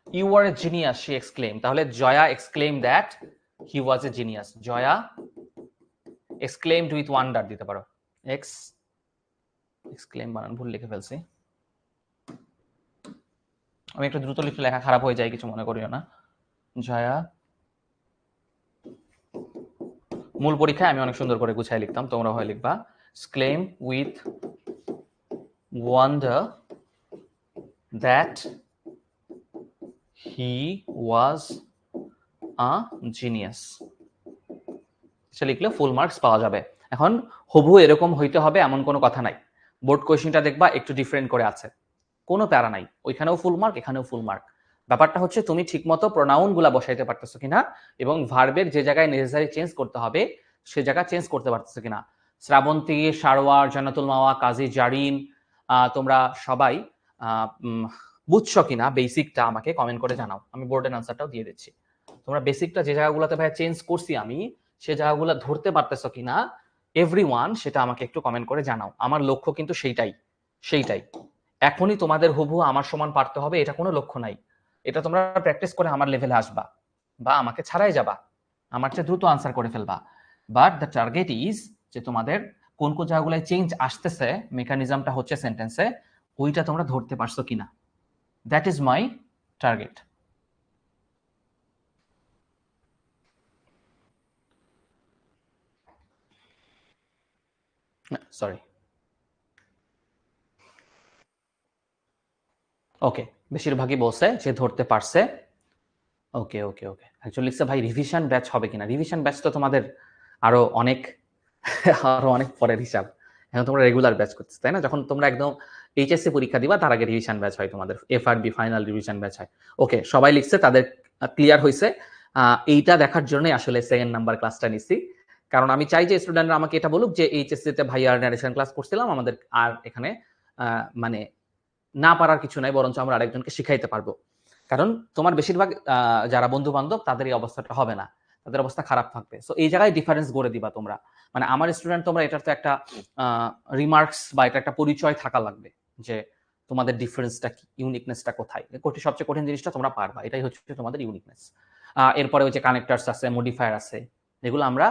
You were a genius, she exclaimed. তাহলে Jaya exclaimed that he was a genius. Jaya exclaimed with wonder দিতে পারো। exclaim বানান ভুল লিখে ফেলছি। আমি একটু দ্রুত লিখলে লেখা খারাপ হয়ে যায়, কিছু মনে করিও না। জয়া, মূল পরীক্ষায় আমি অনেক সুন্দর করে গুছাই লিখতাম, তোমরা হয় লিখবা exclaim with wonder that he was a genius। সে লিখলে ফুল মার্কস পাওয়া যাবে। এখন হুবহু এরকম হইতে হবে এমন কোনো কথা নাই। বোর্ড কোয়েশ্চেনটা দেখবা একটু ডিফারেন্ট করে আছে, কোনো প্যারা নাই, ওইখানেও ফুল মার্ক এখানেও ফুল মার্ক। ব্যাপারটা হচ্ছে তুমি ঠিকমতো প্রোনাউন গুলা বসাইতে পারতেছো কিনা, এবং ভার্বের যে জায়গায় নেসেসারি চেঞ্জ করতে হবে সে জায়গা চেঞ্জ করতে পারতেছো কিনা। শ্রাবন্তী, সারোয়ার, জান্নাতুল মাওয়া, কাজী জারিন, তোমরা সবাই বুঝছো কিনা বেসিকটা আমাকে কমেন্ট করে জানাও, আমি বোর্ডের আনসারটাও দিয়ে দিচ্ছি। তোমরা বেসিকটা যে জায়গাগুলোতে ভাই চেঞ্জ করছি আমি, সে জায়গাগুলো ধরতে পারতেছো কিনা এভরিওয়ান, সেটা আমাকে একটু কমেন্ট করে জানাও। আমার লক্ষ্য কিন্তু সেইটাই। এখনই তোমাদের হুবহু আমার সমান পারতে হবে এটা কোনো লক্ষ্য নাই। এটা তোমরা প্র্যাকটিস করে আমার লেভেলে আসবা বা আমাকে ছাড়াই যাবা, আমার চেয়ে দ্রুত আনসার করে ফেলবা। বাট দ্য টার্গেট ইজ যে তোমাদের কোন কোন জায়গাগুলোয় চেঞ্জ আসতেছে, মেকানিজমটা হচ্ছে সেন্টেন্সে, ওইটা তোমরা ধরতে পারছো কিনা। That is my target. Sorry, okay, বেশিরভাগই বলছে যে ধরতে পারছে। ওকে ওকে ওকে, একজন লিখছে ভাই রিভিশন ব্যাচ হবে কিনা। রিভিশন ব্যাচ তো তোমাদের আরো অনেক পরের হিসাব। এখন তোমরা রেগুলার ব্যাচ করতেছ, তাই না? যখন তোমরা একদম এইচএসসি পরীক্ষা দিবা তার আগে রিভিশন ব্যাচ হয়, তোমাদের এফআরবি ফাইনাল রিভিশন ব্যাচ হয়। ওকে, সবাই লিখছে, তাদের ক্লিয়ার হয়েছে। এইটা দেখার জন্যই আসলে সেকেন্ড নাম্বার ক্লাসটা নিছি, কারণ আমি চাই যে স্টুডেন্টরা আমাকে এটা বলুক যে এইচএসসি তে ভাই আর ন্যারেশন ক্লাস করছিলাম, আমাদের আর এখানে মানে না পারার কিছু নাই, বরঞ্চ আমরা আরেকজনকে শিখাইতে পারবো। কারণ তোমার বেশিরভাগ যারা বন্ধু বান্ধব তাদের এই অবস্থাটা হবে না, তাদের অবস্থা খারাপ থাকবে। সো এই জায়গায় ডিফারেন্স গড়ে দিবা তোমরা, মানে আমার স্টুডেন্ট তোমরা, এটার তো একটা রিমার্কস বা এটা একটা পরিচয় থাকা লাগবে যে তোমাদের ডিফারেন্সটা কি, ইউনিকনেসটা কোথায়। সবচেয়ে কঠিন জিনিসটা তোমরা পারবা, এটাই হচ্ছে তোমাদের ইউনিকনেস। এরপরে ওই যে কানেক্টার্স আছে, মডিফায়ার আছে, যেগুলো আমরা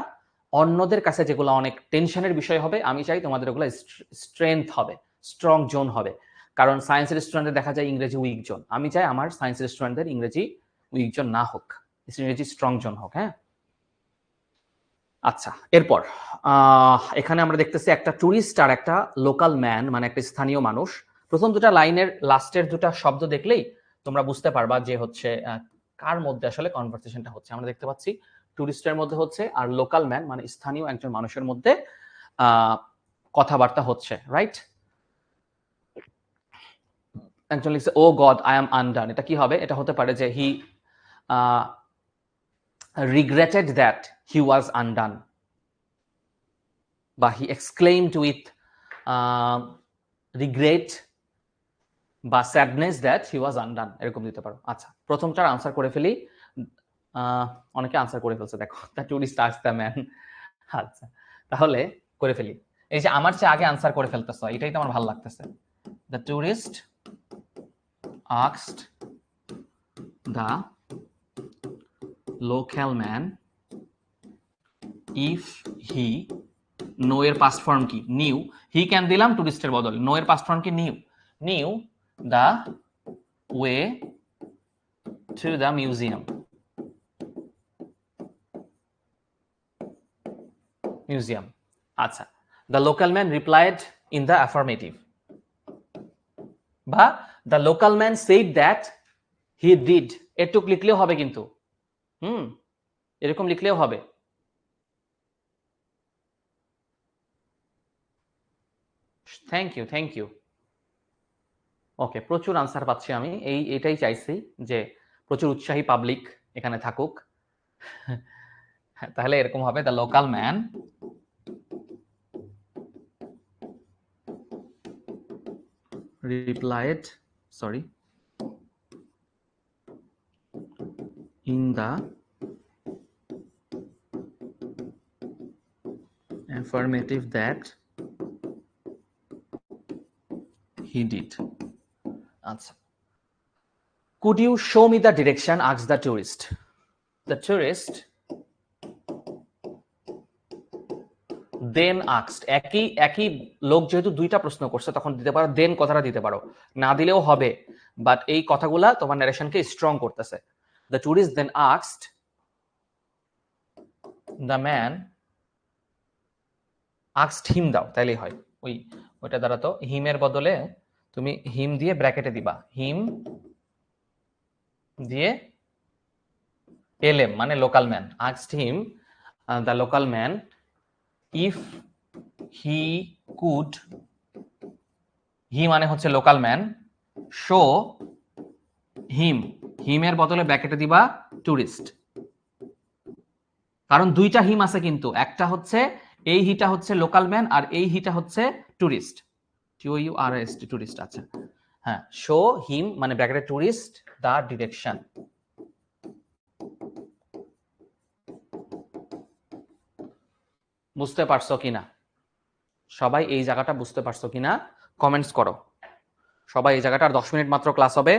অন্যদের কাছে যেগুলো অনেক টেনশনের বিষয় হবে, আমি চাই তোমাদের ওগুলো স্ট্রেংথ হবে, স্ট্রং জোন হবে। কারণ সায়েন্সের স্টুডেন্টদের দেখা যায় ইংরেজি উইক জোন, আমি চাই আমার সায়েন্সের স্টুডেন্টদের ইংরেজি উইক জোন না হোক, ইংরেজি স্ট্রং জোন হোক। হ্যাঁ, আচ্ছা, এরপর এখানে আমরা দেখতেছি একটা টুরিস্ট আর একটা লোকাল ম্যান, মানে একটা স্থানীয় মানুষ। প্রথম দুটা লাইনের লাস্টের দুটা শব্দ দেখলেই তোমরা বুঝতে পারবা যে হচ্ছে কার মধ্যে আসলে কনভারসেশনটা হচ্ছে। আমরা দেখতে পাচ্ছি টুরিস্টের মধ্যে হচ্ছে, আর লোকাল ম্যান মানে স্থানীয় একজন মানুষের মধ্যে কথাবার্তা হচ্ছে, রাইট? একজন লিখছে ও গড আই এম আনডান, এটা কি হবে? এটা হতে পারে যে হি regretted that he was undone, বা he exclaimed with regret বা sadness that he was undone, এরকম দিতে পারো। আচ্ছা, প্রথমটার আনসার করে ফেলি। অনেকে আনসার করে ফেলছে, দেখো, the tourist asked the man. আচ্ছা, তাহলে করে ফেলি। এই যে আমার চেয়ে আগে আনসার করে ফেলতেছ, এটাই তো আমার ভালো লাগতেছে। The tourist asked the local man if he, know এর পাস্ট ফর্ম কি? নিউ। হি ক্যান দিলাম টুরিস্টের বদলে, নো এর পাস্ট ফর্ম কি? Knew. Knew the way to the museum. Museum. আচ্ছা, the local man replied in the affirmative, বা the local man said that he did. এটুক লিখলেও হবে কিন্তু, এরকম লিখলেও হবে। Thank you, thank you. Okay, প্রচুর আনসার পাচ্ছি আমি, এটাই চাইছি যে প্রচুর উৎসাহী পাবলিক এখানে থাকুক। তাহলে এরকম হবে, the local man replied, sorry, in the affirmative that he did. আচ্ছা, could you show me the direction, asked the tourist. The tourist then asked, একই লোক যেহেতু দুইটা প্রশ্ন করছে তখন দিতে পারো দেন কথাটা দিতে পারো, না দিলেও হবে, বাট এই কথাগুলা তোমার নারেশনকে স্ট্রং করতেছে। The tourist then asked the man, asked him দাও তাইলেই হয়, ওইটা দ্বারা তো হিমের বদলে তুমি হিম দিয়ে ব্র্যাকেটে দিবা, হিম দিয়ে এলএম মানে local man. asked him, the local man, if he could, হি মানে হচ্ছে লোকাল ম্যান, শো হিম, হিমের বদলে ব্র্যাকেটে দিবা টুরিস্ট, কারণ দুইটা হিম আছে কিন্তু, একটা হচ্ছে এই হিটা হচ্ছে লোকাল ম্যান আর এই হিটা হচ্ছে টুরিস্ট, TOURIST, টুরিস্ট। আচ্ছা হ্যাঁ, শো হিম মানে ব্র্যাকেটে টুরিস্ট দা ডিরেকশন। বুঝতে পারছো কিনা সবাই? এই জায়গাটা বুঝতে পারছো কিনা কমেন্টস করো সবাই। এই জায়গাটা আর 10 মিনিট মাত্র ক্লাস হবে।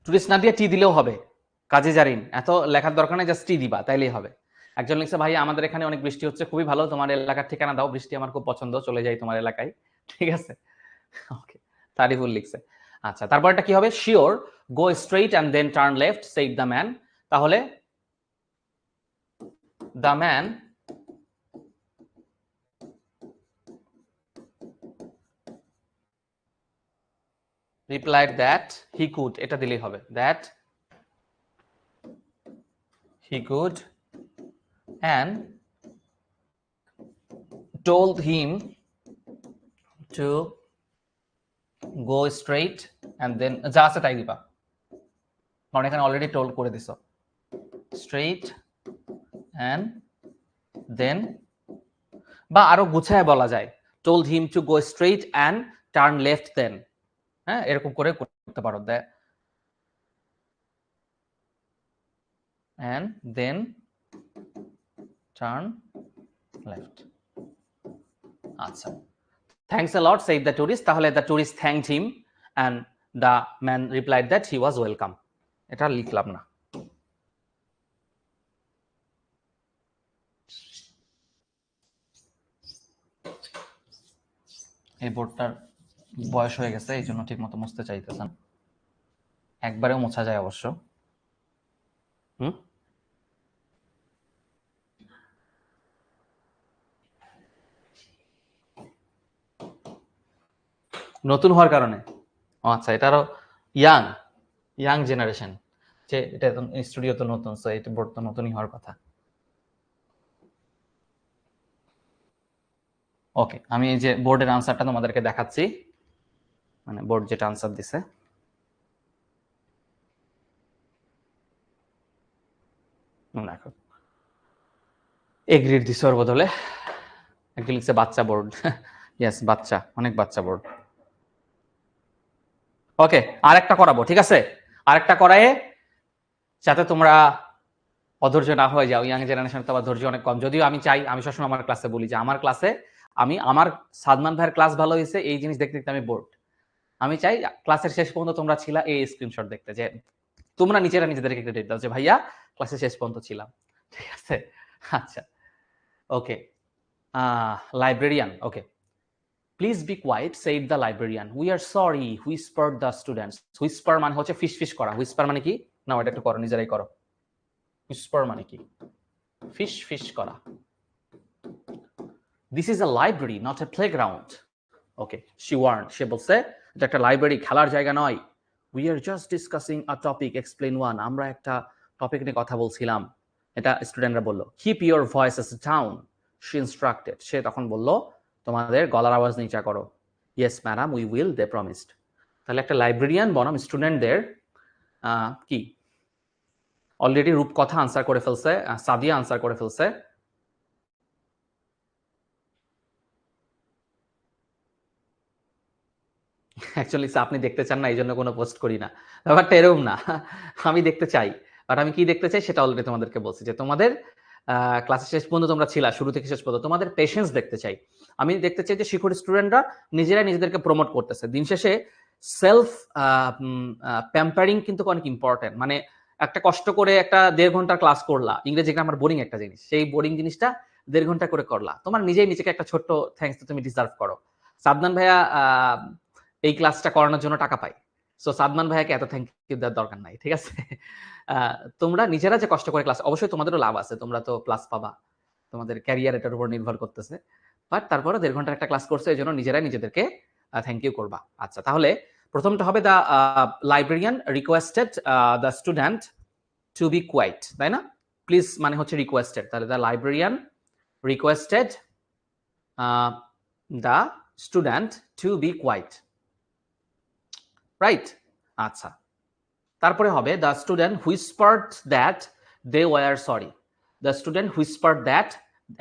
টুরিস্ট না দিয়ে টি দিলেও হবে, কাজী জারিন, এত লেখার দরকার নেই, জাস্ট টি দিবা তাইলেই হবে। একজন লিখছে, ভাই আমাদের এখানে অনেক বৃষ্টি হচ্ছে, খুবই ভালো, তোমার এলাকার ঠিকানা দাও, বৃষ্টি আমার খুব পছন্দ, চলে যাই তোমার এলাকায়। ঠিক আছে, ওকে, তারিফুল লিখছে। আচ্ছা, তারপরটা কি হবে? Sure go straight and then turn left, said the man. তাহলে the man replied that he could, এটা দিলেই হবে, that he could, and told him to go straight and then যা আছে তাই দিবা, কারণ এখানে অলরেডি টোল্ড করে দিছো, straight and then, বা আরো গুছায় বলা যায়, told him to go straight and turn left then, হ্যাঁ এরকম করে করতে পারো, that and then turn left। আচ্ছা, thanks a lot, said the tourist। তাহলে the tourist thanked him and the man replied that he was welcome। এটা লিখলাম না। এই বোর্ডটার বয়স হয়ে গেছে, এই জন্য ঠিক মতো মুছতে চাইতেছেন, একবারেও মোছা যায় অবশ্য। নতুন হওয়ার কারণে, আচ্ছা, এটারও ইয়াং জেনারেশন, যে এটা স্টুডিও তো নতুন, সো এটা বোর্ড তো নতুনই হওয়ার কথা। ওকে, আমি এই যে বোর্ডের আনসারটা তোমাদেরকে দেখাচ্ছি। মানে বোর্ড যেটা আনসার দিছে। দেখো এগ্রিড দিছে ওর বদলে, একজন লিখছে বাচ্চা বোর্ড। ইয়েস বাচ্চা, অনেক বাচ্চা বোর্ড। ওকে, আরেকটা করাবো, ঠিক আছে? আরেকটা করায়ে যাতে তোমরা অধৈর্য না হয়ে যাও। ইয়াং জেনারেশন তো আবার ধৈর্য অনেক কম। যদিও আমি চাই, আমি সবসময় আমার ক্লাসে বলি যে আমার ক্লাসে আমার সাদমান ভাইয়ের ক্লাস ভালো হয়েছে এই জিনিস দেখতে দেখতে আমি বোর্ড। আমি চাই ক্লাসের শেষ পর্যন্ত তোমরা ছিলা এই স্ক্রিনশট দেখতে, যে তোমরা নিজেদেরকে ক্রেডিট দাও যে ভাইয়া ক্লাসের শেষ পর্যন্ত ছিলাম, ঠিক আছে? আচ্ছা, okay. Librarian, okay. Please be quiet, said the librarian. We are sorry, whispered the students. Whisper মানে হচ্ছে ফিস ফিস করা। হুইসপার মানে কি? না, এটা একটু করো, নিজেরাই করো। হুইসপার মানে কি? ফিস ফিস করা। This is a library, not a playground. Okay, she warn, সে বলছে এটা একটা লাইব্রেরি, খেলার জায়গা নয়। We are just discussing a topic, explain one. আমরা একটা টপিক নিয়ে কথা বলছিলাম, এটা স্টুডেন্টরা বললো। Keep your voices down, she instructed. সে তখন বলল তোমাদের গলার আওয়াজ নিচা করো। Yes madam, we will, they promised. তাহলে একটা লাইব্রেরিয়ান বনাম স্টুডেন্টদের কি অলরেডি রূপকথা আনসার করে ফেলছে, সাদিয়া আনসার করে ফেলছে। অ্যাকচুয়ালি আপনি দেখতে চান না, এই জন্য কোনো পোস্ট করি না, ব্যাপারটা এরকম না। আমি দেখতে চাই, বাট আমি কি দেখতে চাই সেটা অলরেডি তোমাদেরকে বলছি, যে তোমাদের ক্লাসের শেষ পর্যন্ত তোমরা ছিলা, শুরু থেকে শেষ পর্যন্ত তোমাদের পেশেন্স দেখতে চাই। আমি দেখতে চাই যে শিক্ষক স্টুডেন্টরা নিজেরাই নিজেদেরকে প্রমোট করতেছে। দিন শেষে সেলফ প্যাম্পারিং কিন্তু অনেক ইম্পর্টেন্ট। মানে একটা কষ্ট করে একটা 1.5 ঘন্টার ক্লাস করলা, ইংরেজি গ্রামার বোরিং একটা জিনিস, সেই বোরিং জিনিসটা 1.5 ঘন্টা করে করলা, তোমার নিজেই নিজেকে একটা ছোট্ট থ্যাঙ্কস তো তুমি ডিজার্ভ করো। সাদনান ভাইয়া এই ক্লাসটা করানোর জন্য টাকা পাই, সো সাদমান ভাইয়াকে এত থ্যাংক ইউ দেওয়ার দরকার নাই, ঠিক আছে? তোমরা নিজেরা যে কষ্ট করে ক্লাস, অবশ্যই তোমাদেরও লাভ আছে, তোমরা তো প্লাস পাবা, তোমাদের ক্যারিয়ার এটার উপর নির্ভর করতেছে। বাট তারপরে 1.5 ঘন্টার একটা ক্লাস করছে, এই জন্য নিজেরাই নিজেদেরকে থ্যাংক ইউ করবা। আচ্ছা, তাহলে প্রথমটা হবে the librarian requested the student to be quiet, তাই না? প্লিজ মানে হচ্ছে রিকোয়েস্টেড, তাহলে the librarian requested the student to be quiet, right? আচ্ছা, তারপরে হবে the student whispered that they were sorry. The student whispered that,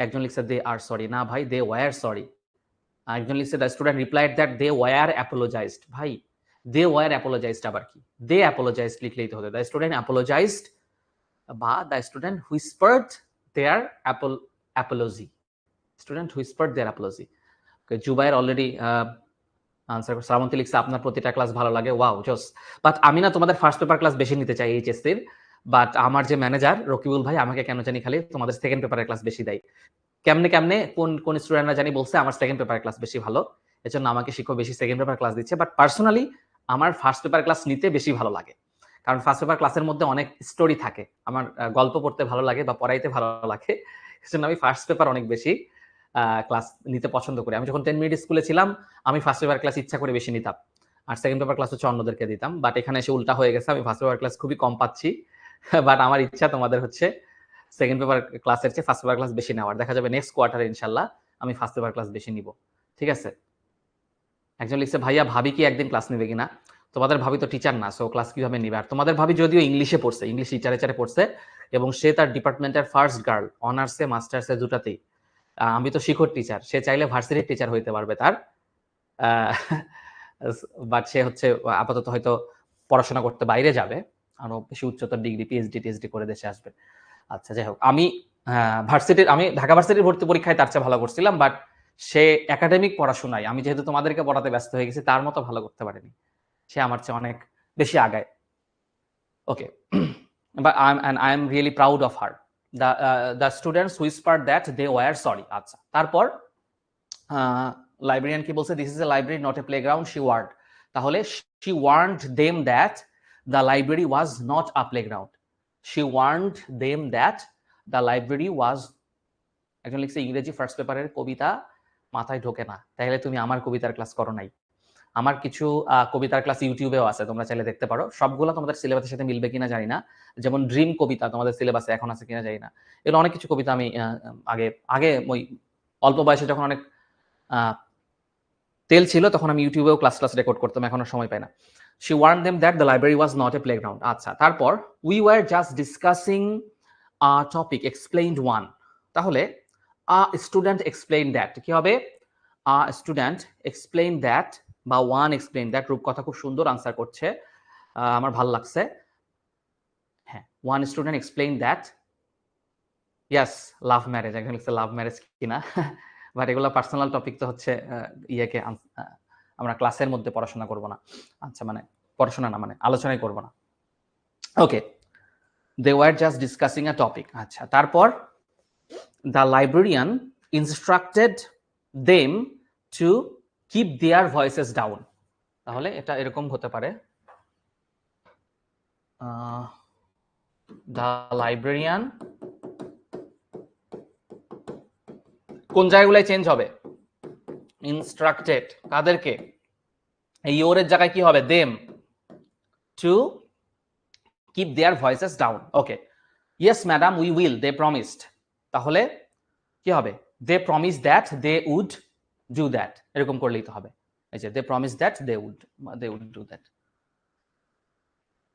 একজন লিখছে দে আর সরি, না ভাই দে ওয়ার সরি। একজন লিখছে the student replied that they were apologized. ভাই দে ওয়ার অ্যাপোলোজাইজড আবার কি? দে অ্যাপোলোজাইজড লিখলেই তো হতো। দ্য স্টুডেন্ট অ্যাপোলোজাইজড বা the student whispered their apology. Student whispered their apology. Zubair already answer করে। শ্রাবন্তী লিখছে আপনার প্রতিটা ক্লাস ভালো লাগে, ওয়াও জোস। বাট আমি না তোমাদের ফার্স্ট পেপার ক্লাস বেশি নিতে চাই এইচএসসির, বাট আমার যে ম্যানেজার রকিবুল ভাই আমাকে কেন জানি খালি তোমাদের সেকেন্ড পেপারের ক্লাস বেশি দেয়। কেমনে কোন স্টুডেন্টরা জানি বলছে আমার সেকেন্ড পেপারের ক্লাস বেশি ভালো, এজন্য আমাকে শিক্ষক বেশি সেকেন্ড পেপার ক্লাস দিচ্ছে। বাট পার্সোনালি আমার ফার্স্ট পেপার ক্লাস নিতে বেশি ভালো লাগে, কারণ ফার্স্ট পেপার ক্লাসের মধ্যে অনেক স্টোরি থাকে, আমার গল্প পড়তে ভালো লাগে বা পড়াইতে ভালো লাগে, সেজন্য আমি ফার্স্ট পেপার অনেক বেশি ক্লাস নিতে পছন্দ করি। আমি যখন 10 মিনিট স্কুলে ছিলাম আমি ফার্স্ট পেপার ক্লাস ইচ্ছা করে বেশি নিতাম, আর সেকেন্ড পেপার ক্লাস হচ্ছে অন্যদেরকে দিতাম। বাট এখানে এসে উল্টা হয়ে গেছে, আমি ফার্স্ট পেপার ক্লাস খুবই কম পাচ্ছি। বাট আমার ইচ্ছা তোমাদের হচ্ছে সেকেন্ড পেপার ক্লাসের চেয়ে ফার্স্ট পেপার ক্লাস বেশি নেওয়ার। দেখা যাবে নেক্সট কোয়ার্টারে ইনশাল্লাহ আমি ফার্স্ট পেপার ক্লাস বেশি নিব, ঠিক আছে? একজন লিখছে ভাইয়া ভাবি কি একদিন ক্লাস নেবে কিনা? তোমাদের ভাবি তো টিচার না, সো ক্লাস কিভাবে নিবে? আর তোমাদের ভাবি যদিও ইংলিশে পড়ছে, ইংলিশ লিটারেচারে পড়ছে, এবং সে তার ডিপার্টমেন্টের ফার্স্ট গার্ল, অনার্সে মাস্টার্সে দুটাতেই। আমি তো শিক্ষক টিচার, সে চাইলে ভার্সিটির টিচার হইতে পারবে তার, বাট সে হচ্ছে আপাতত হয়তো পড়াশোনা করতে বাইরে যাবে, আরো বেশি উচ্চতর ডিগ্রি পিএইচডি করে দেশে আসবে। আচ্ছা, যাই হোক, আমি ঢাকা ভার্সিটির ভর্তি পরীক্ষায় তার চেয়ে ভালো করছিলাম, বাট সে একাডেমিক পড়াশোনায় আমি যেহেতু তোমাদেরকে পড়াতে ব্যস্ত হয়ে গেছি তার মতো ভালো করতে পারেনি, সে আমার চেয়ে অনেক বেশি আগায়। ওকে, but I am really proud of her. The students whispered that they were sorry. আচ্ছা, তারপর লাইব্রেরিয়ান কি বলছে? This is a library not a playground, she warned. তাহলে she warned them that the library was not a playground. She warned them that the library was, একজন লিখছে ইংরেজি first পেপারের কবিতা মাথায় ঢোকে না, তাহলে তুমি আমার কবিতার ক্লাস করো নাই। আমার কিছু কবিতার ক্লাস ইউটিউবেও আছে, তোমরা চাইলে দেখতে পারো। সবগুলো তোমাদের সিলেবাসের সাথে মিলবে কিনা জানি না, যেমন ড্রিম কবিতা তোমাদের সিলেবাসে এখন আছে কিনা জানি না। এগুলো অনেক কিছু কবিতা আমি আগে আগে ওই অল্প বয়সে যখন অনেক তেল ছিল তখন আমি ইউটিউবেও ক্লাস রেকর্ড করতাম, এখনো সময় পাই না। She warned them that the library was not a playground. আচ্ছা, তারপর we were just discussing a topic, explained one. তাহলে a student explained that কি হবে? A student explained that বা one explained that। রূপকথা খুব সুন্দর আনসার করছে, আমার ভালো লাগছে। হ্যাঁ, one student explained that yes love marriage, একজন লিখছে লাভ ম্যারেজ কিনা বাট এগুলো পার্সোনাল টপিক, তো হচ্ছে ইয়েকে আমরা ক্লাসের মধ্যে পড়াশোনা করব না। আচ্ছা, মানে পড়াশোনা না, মানে আলোচনাই করব না। Okay, they were just discussing a topic. আচ্ছা, তারপর the librarian instructed them to keep their voices down. তাহলে এটা এরকম হতে পারে, দ্য লাইব্রেরিয়ান, কোন জায়গাগুলোয় চেঞ্জ হবে? ইনস্ট্রাক্টেড কাদেরকে? এই ইওরের জায়গায় কি হবে? Them to keep their voices down. Okay, yes madam we will, they promised. তাহলে কি হবে? They promise that they would do that, এরকম করলেই তো হবে। এই যে they promise that they would do that.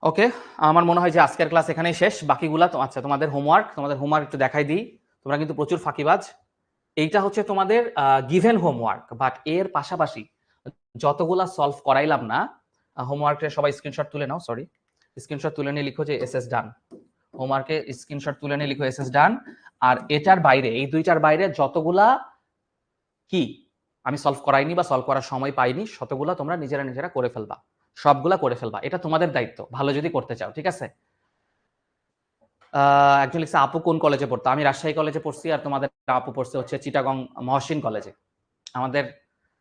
Okay, আমার মনে হয় যে আজকের ক্লাস এখানেই শেষ। বাকিগুলা তো আচ্ছা, তোমাদের হোমওয়ার্ক একটু দেখাই দিই। তোমরা কিন্তু প্রচুর ফাঁকিবাজ। এইটা হচ্ছে তোমাদের গিভেন হোমওয়ার্ক, বাট এর পাশাপাশি যতগুলা সলভ করাইলাম না হোমওয়ার্কের, সবাই স্ক্রিনশট তুলে নাও। সরি, স্ক্রিনশট তুলে নিয়ে লিখো যে এসএস ডান। হোমওয়ার্কে স্ক্রিনশট তুলে নিয়ে লিখো এসএস ডান। আর এটার বাইরে, এই দুইটার বাইরে যতগুলা কি আমি সলভ করাইনি বা সলভ করার সময় পাইনি, শতগুলা তোমরা নিজেরা করে ফেলবা, সবগুলা করে ফেলবা। এটা তোমাদের দায়িত্ব, ভালো যদি করতে চাও, ঠিক আছে? একজন লিখছে আপু কোন কলেজে পড়তো? আমি রাজশাহী কলেজে পড়ছি, আর তোমাদের আপু পড়ছে হচ্ছে চিটাগং মহসিন কলেজে। আমাদের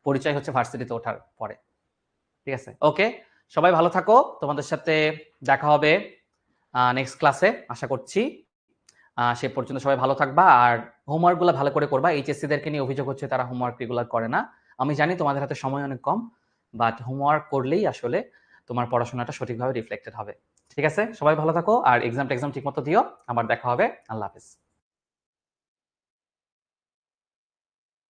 পরিচয় হচ্ছে ভার্সিটিতে ওঠার পরে, ঠিক আছে? ওকে, সবাই ভালো থাকো, তোমাদের সাথে দেখা হবে নেক্সট ক্লাসে আশা করছি। সে পর্যন্ত সবাই ভালো থাকবা, আর হোমওয়ার্ক গুলো ভালো করে করবা। এইচএসসি দেরকে নিয়ে অভিযোগ হচ্ছে তারা হোমওয়ার্ক রেগুলার করে না। আমি জানি তোমাদের হাতে সময় অনেক কম, বাট হোমওয়ার্ক করলেই আসলে তোমার পড়াশোনাটা সঠিকভাবে রিফ্লেক্টেড হবে। ঠিক আছে, সবাই ভালো থাকো, আর এক্সাম ঠিক মতো দিও। আবার দেখা হবে। আল্লাহ হাফেজ।